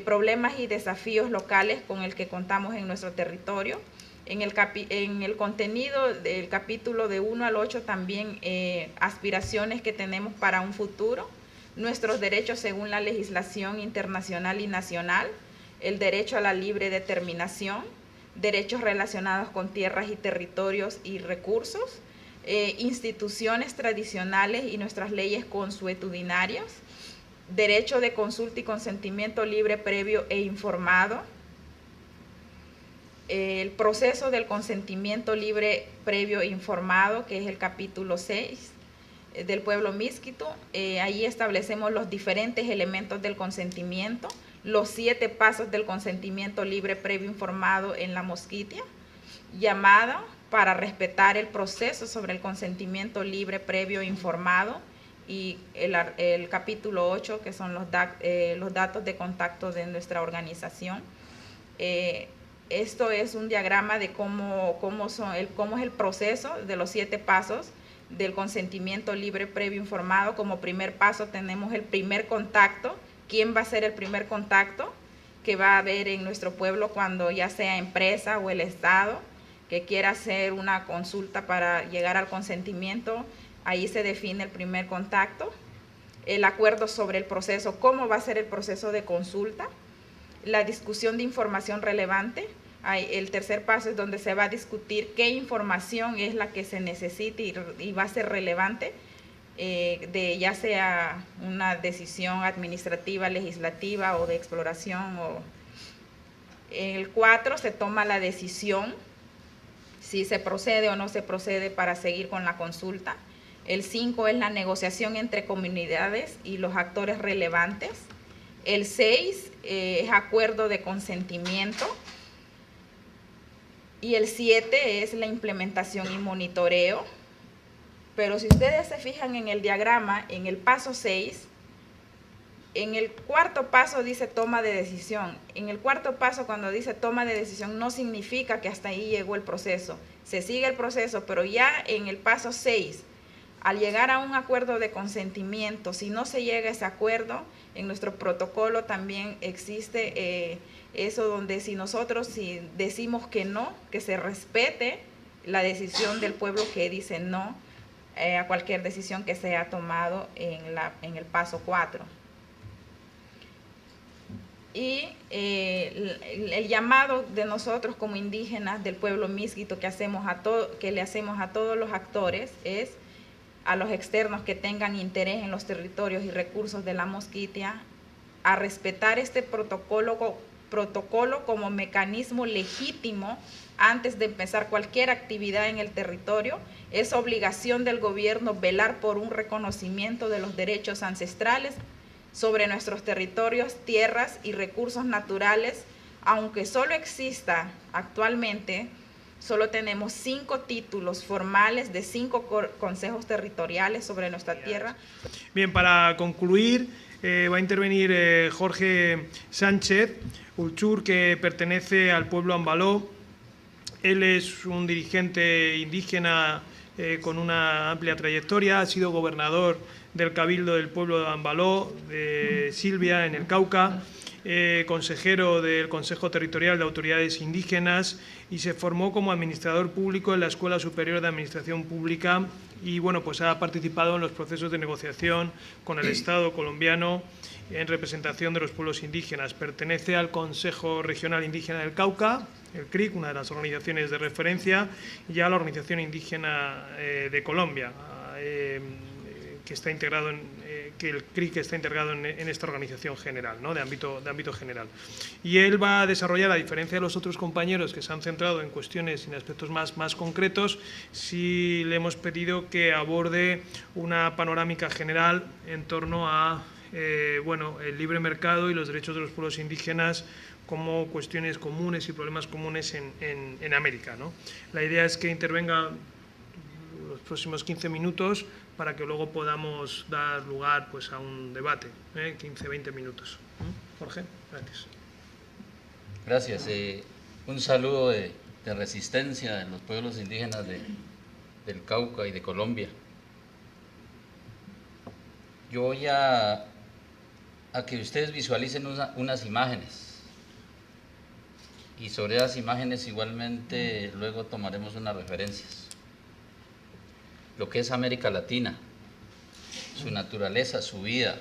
problemas y desafíos locales con el que contamos en nuestro territorio. En el contenido del capítulo de 1 al 8 también aspiraciones que tenemos para un futuro, nuestros derechos según la legislación internacional y nacional, el derecho a la libre determinación, derechos relacionados con tierras y territorios y recursos, instituciones tradicionales y nuestras leyes consuetudinarias, derecho de consulta y consentimiento libre, previo e informado, el proceso del consentimiento libre, previo e informado, que es el capítulo 6 del pueblo Miskito. Ahí establecemos los diferentes elementos del consentimiento, los 7 pasos del consentimiento libre, previo, informado en la Mosquitia, llamada para respetar el proceso sobre el consentimiento libre, previo e informado, y el capítulo 8, que son los datos de contacto de nuestra organización. Esto es un diagrama de cómo es el proceso de los 7 pasos del consentimiento libre, previo, informado. Como primer paso tenemos el primer contacto. ¿Quién va a ser el primer contacto que va a haber en nuestro pueblo cuando ya sea empresa o el Estado que quiera hacer una consulta para llegar al consentimiento? Ahí se define el primer contacto. El acuerdo sobre el proceso, cómo va a ser el proceso de consulta. La discusión de información relevante. El tercer paso es donde se va a discutir qué información es la que se necesita y va a ser relevante, ya sea una decisión administrativa, legislativa o de exploración. El 4 se toma la decisión si se procede o no se procede para seguir con la consulta. El 5 es la negociación entre comunidades y los actores relevantes. El 6 es acuerdo de consentimiento. Y el 7 es la implementación y monitoreo. Pero si ustedes se fijan en el diagrama, en el paso 6, en el cuarto paso dice toma de decisión. En el cuarto paso, cuando dice toma de decisión, no significa que hasta ahí llegó el proceso. Se sigue el proceso, pero ya en el paso 6, al llegar a un acuerdo de consentimiento, si no se llega a ese acuerdo, en nuestro protocolo también existe eso donde si decimos que no, que se respete la decisión del pueblo que dice no a cualquier decisión que sea tomado en el paso 4. Y el llamado de nosotros como indígenas del pueblo Miskito que le hacemos a todos los actores es a los externos que tengan interés en los territorios y recursos de la Mosquitia a respetar este protocolo como mecanismo legítimo antes de empezar cualquier actividad en el territorio. Es obligación del gobierno velar por un reconocimiento de los derechos ancestrales sobre nuestros territorios, tierras y recursos naturales, aunque solo exista actualmente, solo tenemos 5 títulos formales de 5 consejos territoriales sobre nuestra tierra. Bien, para concluir, va a intervenir Jorge Sánchez Ulchur, que pertenece al pueblo Ambaló. Él es un dirigente indígena con una amplia trayectoria, ha sido gobernador del Cabildo del pueblo de Ambaló, de Silvia, en el Cauca, consejero del Consejo Territorial de Autoridades Indígenas y se formó como administrador público en la Escuela Superior de Administración Pública y bueno, pues ha participado en los procesos de negociación con el Estado colombiano en representación de los pueblos indígenas. Pertenece al Consejo Regional Indígena del Cauca, el CRIC, una de las organizaciones de referencia, y a la Organización Indígena de Colombia, que está integrado que el CRIC está integrado en esta organización general, ¿no? de ámbito general. Y él va a desarrollar, a diferencia de los otros compañeros que se han centrado en cuestiones y en aspectos más concretos, sí le hemos pedido que aborde una panorámica general en torno a el libre mercado y los derechos de los pueblos indígenas como cuestiones comunes y problemas comunes en América, ¿no? La idea es que intervenga los próximos 15 minutos para que luego podamos dar lugar pues, a un debate, 15-20 minutos. Jorge, gracias. Gracias. Un saludo de resistencia de los pueblos indígenas del Cauca y de Colombia. Yo voy a que ustedes visualicen unas imágenes y sobre esas imágenes igualmente luego tomaremos unas referencias. Lo que es América Latina, su naturaleza, su vida,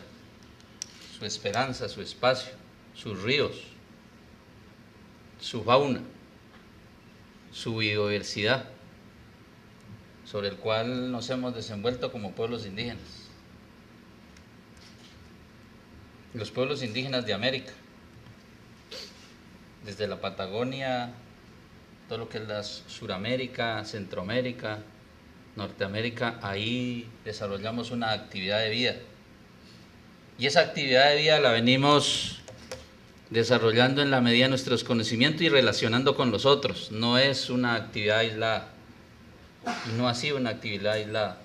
su esperanza, su espacio, sus ríos, su fauna, su biodiversidad, sobre el cual nos hemos desenvuelto como pueblos indígenas. Los pueblos indígenas de América, desde la Patagonia todo lo que es la Suramérica, Centroamérica, Norteamérica, ahí desarrollamos una actividad de vida. Y esa actividad de vida la venimos desarrollando en la medida de nuestros conocimientos y relacionando con los otros. No es una actividad aislada, y no ha sido una actividad aislada.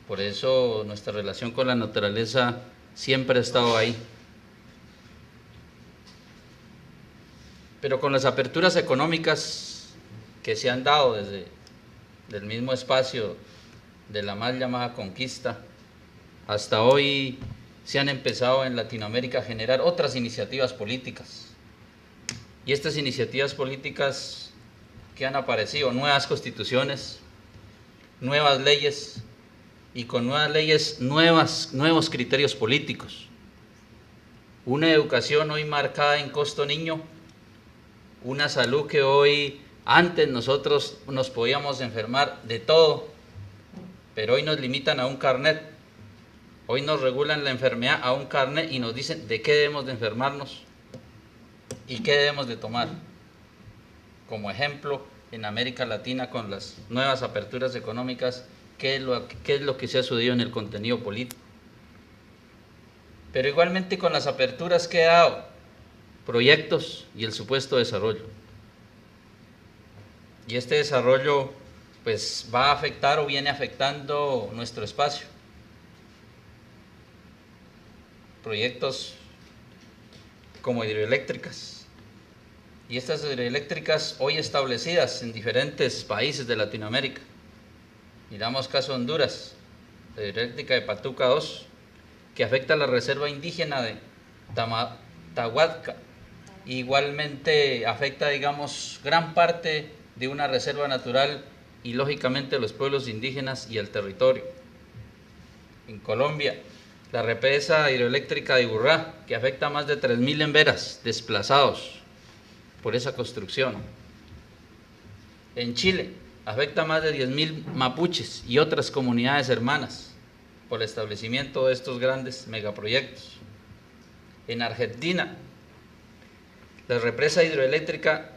Por eso nuestra relación con la naturaleza siempre ha estado ahí. Pero con las aperturas económicas que se han dado desde el mismo espacio de la mal llamada conquista, hasta hoy se han empezado en Latinoamérica a generar otras iniciativas políticas. Y estas iniciativas políticas que han aparecido, nuevas constituciones, nuevas leyes, y con nuevas leyes, nuevos criterios políticos. Una educación hoy marcada en costo niño, una salud que hoy, antes nosotros nos podíamos enfermar de todo, pero hoy nos limitan a un carnet. Hoy nos regulan la enfermedad a un carnet y nos dicen de qué debemos de enfermarnos y qué debemos de tomar. Como ejemplo, en América Latina, con las nuevas aperturas económicas, qué es lo que se ha sucedido en el contenido político. Pero igualmente con las aperturas que ha dado, proyectos y el supuesto desarrollo. Y este desarrollo pues va a afectar o viene afectando nuestro espacio. Proyectos como hidroeléctricas. Y estas hidroeléctricas hoy establecidas en diferentes países de Latinoamérica. Miramos caso Honduras, la hidroeléctrica de Patuca 2, que afecta a la reserva indígena de Tahuatca. Igualmente afecta, digamos, gran parte de una reserva natural y lógicamente a los pueblos indígenas y al territorio. En Colombia, la represa hidroeléctrica de Iburrá, que afecta a más de 3.000 emberas desplazados por esa construcción. En Chile, afecta a más de 10.000 mapuches y otras comunidades hermanas por el establecimiento de estos grandes megaproyectos. En Argentina, la represa hidroeléctrica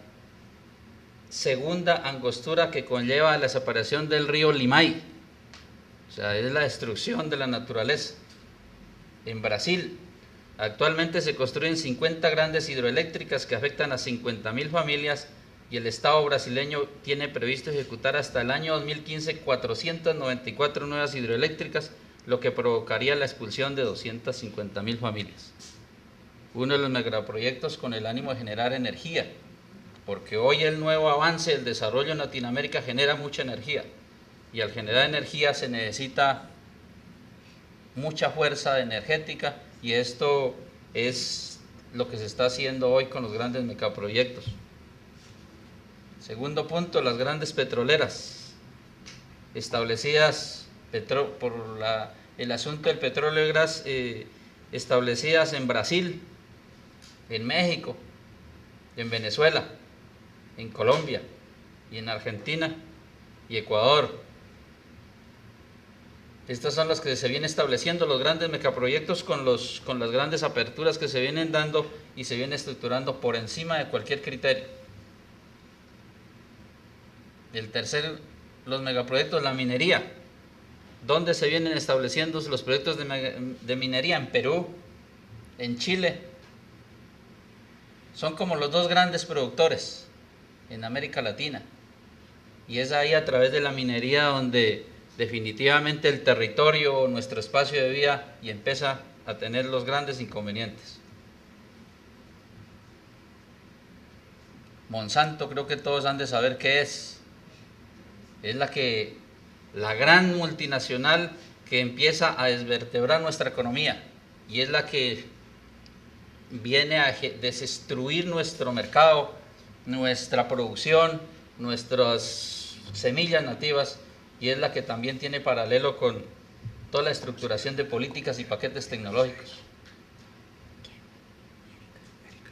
segunda angostura que conlleva la separación del río Limay, o sea, es la destrucción de la naturaleza. En Brasil, actualmente se construyen 50 grandes hidroeléctricas que afectan a 50.000 familias y el Estado brasileño tiene previsto ejecutar hasta el año 2015 494 nuevas hidroeléctricas, lo que provocaría la expulsión de 250.000 familias. Uno de los megaproyectos con el ánimo de generar energía, porque hoy el nuevo avance del desarrollo en Latinoamérica genera mucha energía, y al generar energía se necesita mucha fuerza energética, y esto es lo que se está haciendo hoy con los grandes megaproyectos. Segundo punto, las grandes petroleras establecidas por el asunto del petróleo y gas, establecidas en Brasil, en México, en Venezuela, en Colombia y en Argentina y Ecuador. Estas son las que se vienen estableciendo, los grandes megaproyectos con las grandes aperturas que se vienen dando y se vienen estructurando por encima de cualquier criterio. El tercer, los megaproyectos, la minería. ¿Dónde se vienen estableciendo los proyectos de minería? En Perú, en Chile. Son como los dos grandes productores en América Latina. Y es ahí a través de la minería donde definitivamente el territorio, nuestro espacio de vida, y empieza a tener los grandes inconvenientes. Monsanto, creo que todos han de saber qué es. Es la gran multinacional que empieza a desvertebrar nuestra economía, y es la que viene a destruir nuestro mercado, nuestra producción, nuestras semillas nativas, y es la que también tiene paralelo con toda la estructuración de políticas y paquetes tecnológicos.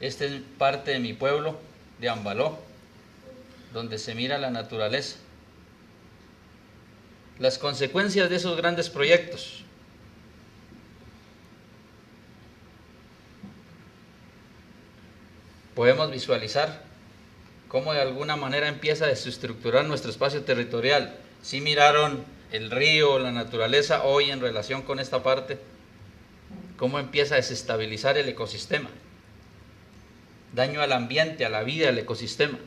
Este es parte de mi pueblo, de Ambaló, donde se mira la naturaleza. Las consecuencias de esos grandes proyectos. Podemos visualizar cómo de alguna manera empieza a desestructurar nuestro espacio territorial. ¿Sí miraron el río, la naturaleza hoy en relación con esta parte? ¿Cómo empieza a desestabilizar el ecosistema? Daño al ambiente, a la vida, al ecosistema.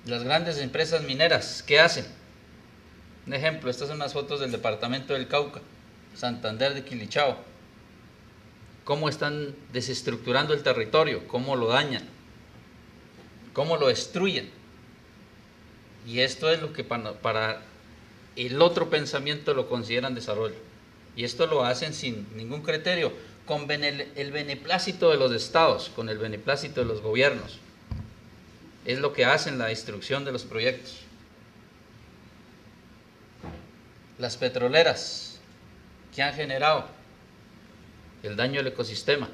Las grandes empresas mineras, ¿qué hacen? Un ejemplo, estas son unas fotos del departamento del Cauca, Santander de Quilichao. Cómo están desestructurando el territorio, cómo lo dañan, cómo lo destruyen. Y esto es lo que para el otro pensamiento lo consideran desarrollo. Y esto lo hacen sin ningún criterio, con el beneplácito de los estados, con el beneplácito de los gobiernos. Es lo que hacen la destrucción de los proyectos. Las petroleras, que han generado el daño al ecosistema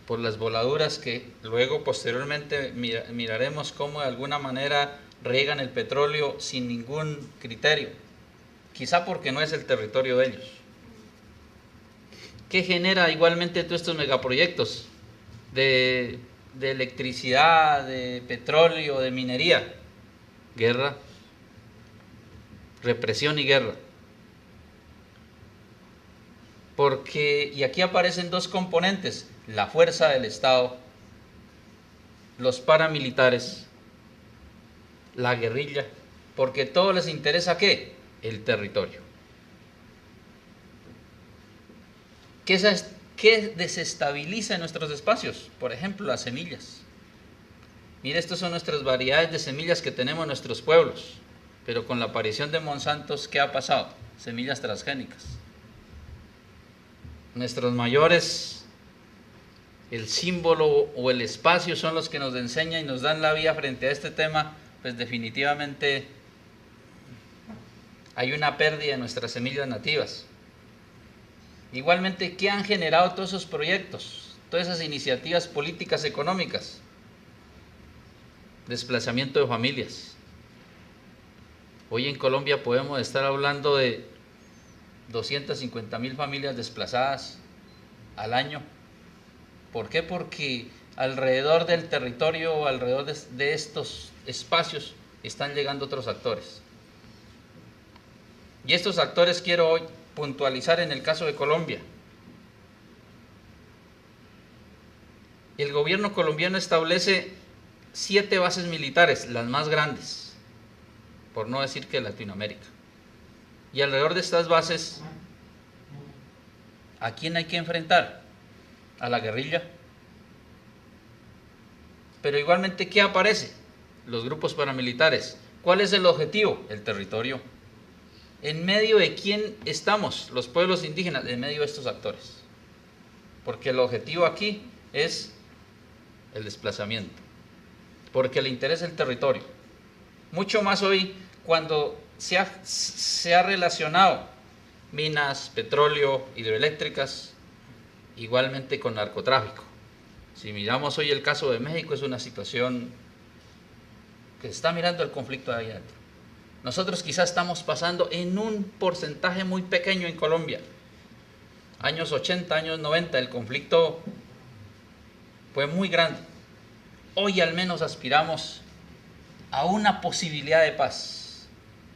por las voladuras que luego posteriormente miraremos cómo de alguna manera riegan el petróleo sin ningún criterio, quizá porque no es el territorio de ellos. ¿Qué genera igualmente todos estos megaproyectos de electricidad, de petróleo, de minería? Guerra, represión y guerra. Porque, y aquí aparecen dos componentes, la fuerza del Estado, los paramilitares, la guerrilla, porque todo les interesa ¿qué? El territorio. ¿Qué desestabiliza nuestros espacios? Por ejemplo, las semillas. Mire, estas son nuestras variedades de semillas que tenemos en nuestros pueblos, pero con la aparición de Monsantos, ¿qué ha pasado? Semillas transgénicas. Nuestros mayores, el símbolo o el espacio son los que nos enseñan y nos dan la vía frente a este tema, pues definitivamente hay una pérdida de nuestras semillas nativas. Igualmente, ¿qué han generado todos esos proyectos, todas esas iniciativas políticas económicas? Desplazamiento de familias. Hoy en Colombia podemos estar hablando de 250.000 familias desplazadas al año. ¿Por qué? Porque alrededor del territorio, alrededor de estos espacios, están llegando otros actores. Y estos actores quiero hoy puntualizar en el caso de Colombia. El gobierno colombiano establece 7 bases militares, las más grandes, por no decir que Latinoamérica. Y alrededor de estas bases, ¿a quién hay que enfrentar? A la guerrilla. Pero igualmente, ¿qué aparece? Los grupos paramilitares. ¿Cuál es el objetivo? El territorio. ¿En medio de quién estamos? Los pueblos indígenas, en medio de estos actores. Porque el objetivo aquí es el desplazamiento. Porque le interesa el territorio. Mucho más hoy cuando se ha relacionado minas, petróleo, hidroeléctricas, igualmente con narcotráfico. Si miramos hoy el caso de México, es una situación que se está mirando el conflicto de ahí adentro. Nosotros quizás estamos pasando en un porcentaje muy pequeño en Colombia. Años 80, años 90, el conflicto fue muy grande. Hoy al menos aspiramos a una posibilidad de paz.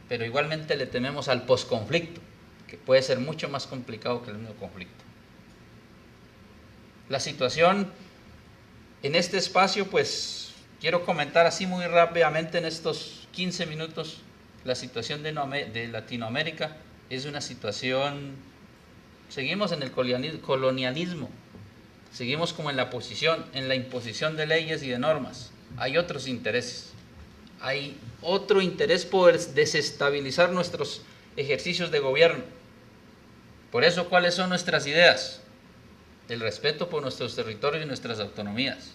Pero igualmente le tememos al posconflicto, que puede ser mucho más complicado que el mismo conflicto. La situación en este espacio, pues quiero comentar así muy rápidamente en estos 15 minutos, la situación de Latinoamérica es una situación, seguimos en el colonialismo, seguimos como en la imposición de leyes y de normas, hay otros intereses. Hay otro interés por desestabilizar nuestros ejercicios de gobierno. Por eso, ¿cuáles son nuestras ideas? El respeto por nuestros territorios y nuestras autonomías.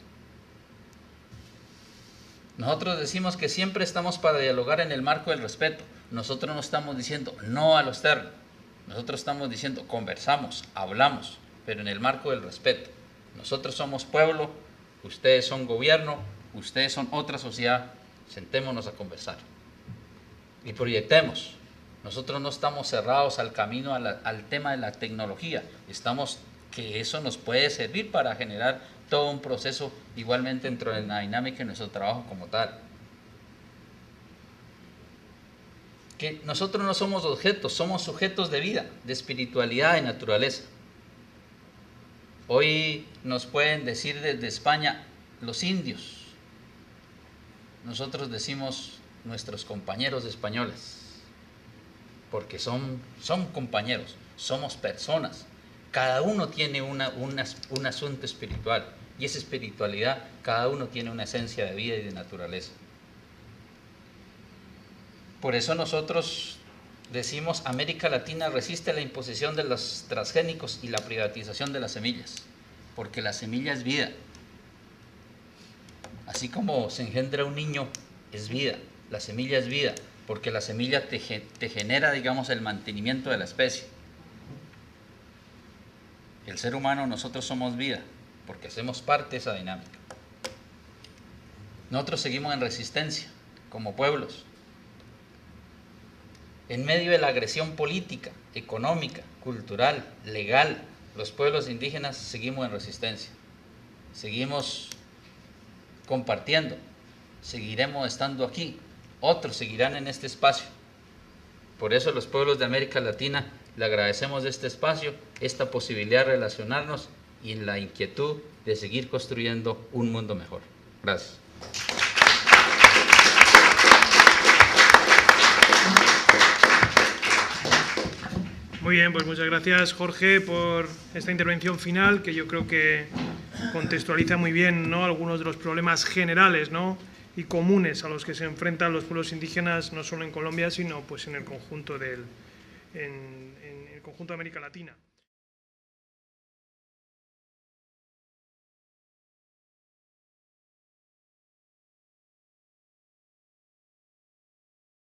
Nosotros decimos que siempre estamos para dialogar en el marco del respeto. Nosotros no estamos diciendo no a lo externo. Nosotros estamos diciendo conversamos, hablamos, pero en el marco del respeto. Nosotros somos pueblo, ustedes son gobierno, ustedes son otra sociedad. Sentémonos a conversar y proyectemos. Nosotros no estamos cerrados al camino, al tema de la tecnología. Estamos que eso nos puede servir para generar todo un proceso igualmente dentro de la dinámica de nuestro trabajo como tal. Que nosotros no somos objetos, somos sujetos de vida, de espiritualidad, de naturaleza. Hoy nos pueden decir desde España los indios. Nosotros decimos nuestros compañeros españoles, porque son compañeros, somos personas. Cada uno tiene un asunto espiritual, y esa espiritualidad, cada uno tiene una esencia de vida y de naturaleza. Por eso nosotros decimos, América Latina resiste la imposición de los transgénicos y la privatización de las semillas, porque la semilla es vida. Así como se engendra un niño, es vida, la semilla es vida, porque la semilla te genera, digamos, el mantenimiento de la especie. El ser humano, nosotros somos vida, porque hacemos parte de esa dinámica. Nosotros seguimos en resistencia, como pueblos. En medio de la agresión política, económica, cultural, legal, los pueblos indígenas seguimos en resistencia. Seguimos compartiendo, seguiremos estando aquí, otros seguirán en este espacio. Por eso los pueblos de América Latina le agradecemos este espacio, esta posibilidad de relacionarnos y la inquietud de seguir construyendo un mundo mejor. Gracias. Muy bien, pues muchas gracias, Jorge, por esta intervención final, que yo creo que contextualiza muy bien, ¿no?, algunos de los problemas generales, ¿no?, y comunes a los que se enfrentan los pueblos indígenas, no solo en Colombia, sino pues en el conjunto de América Latina.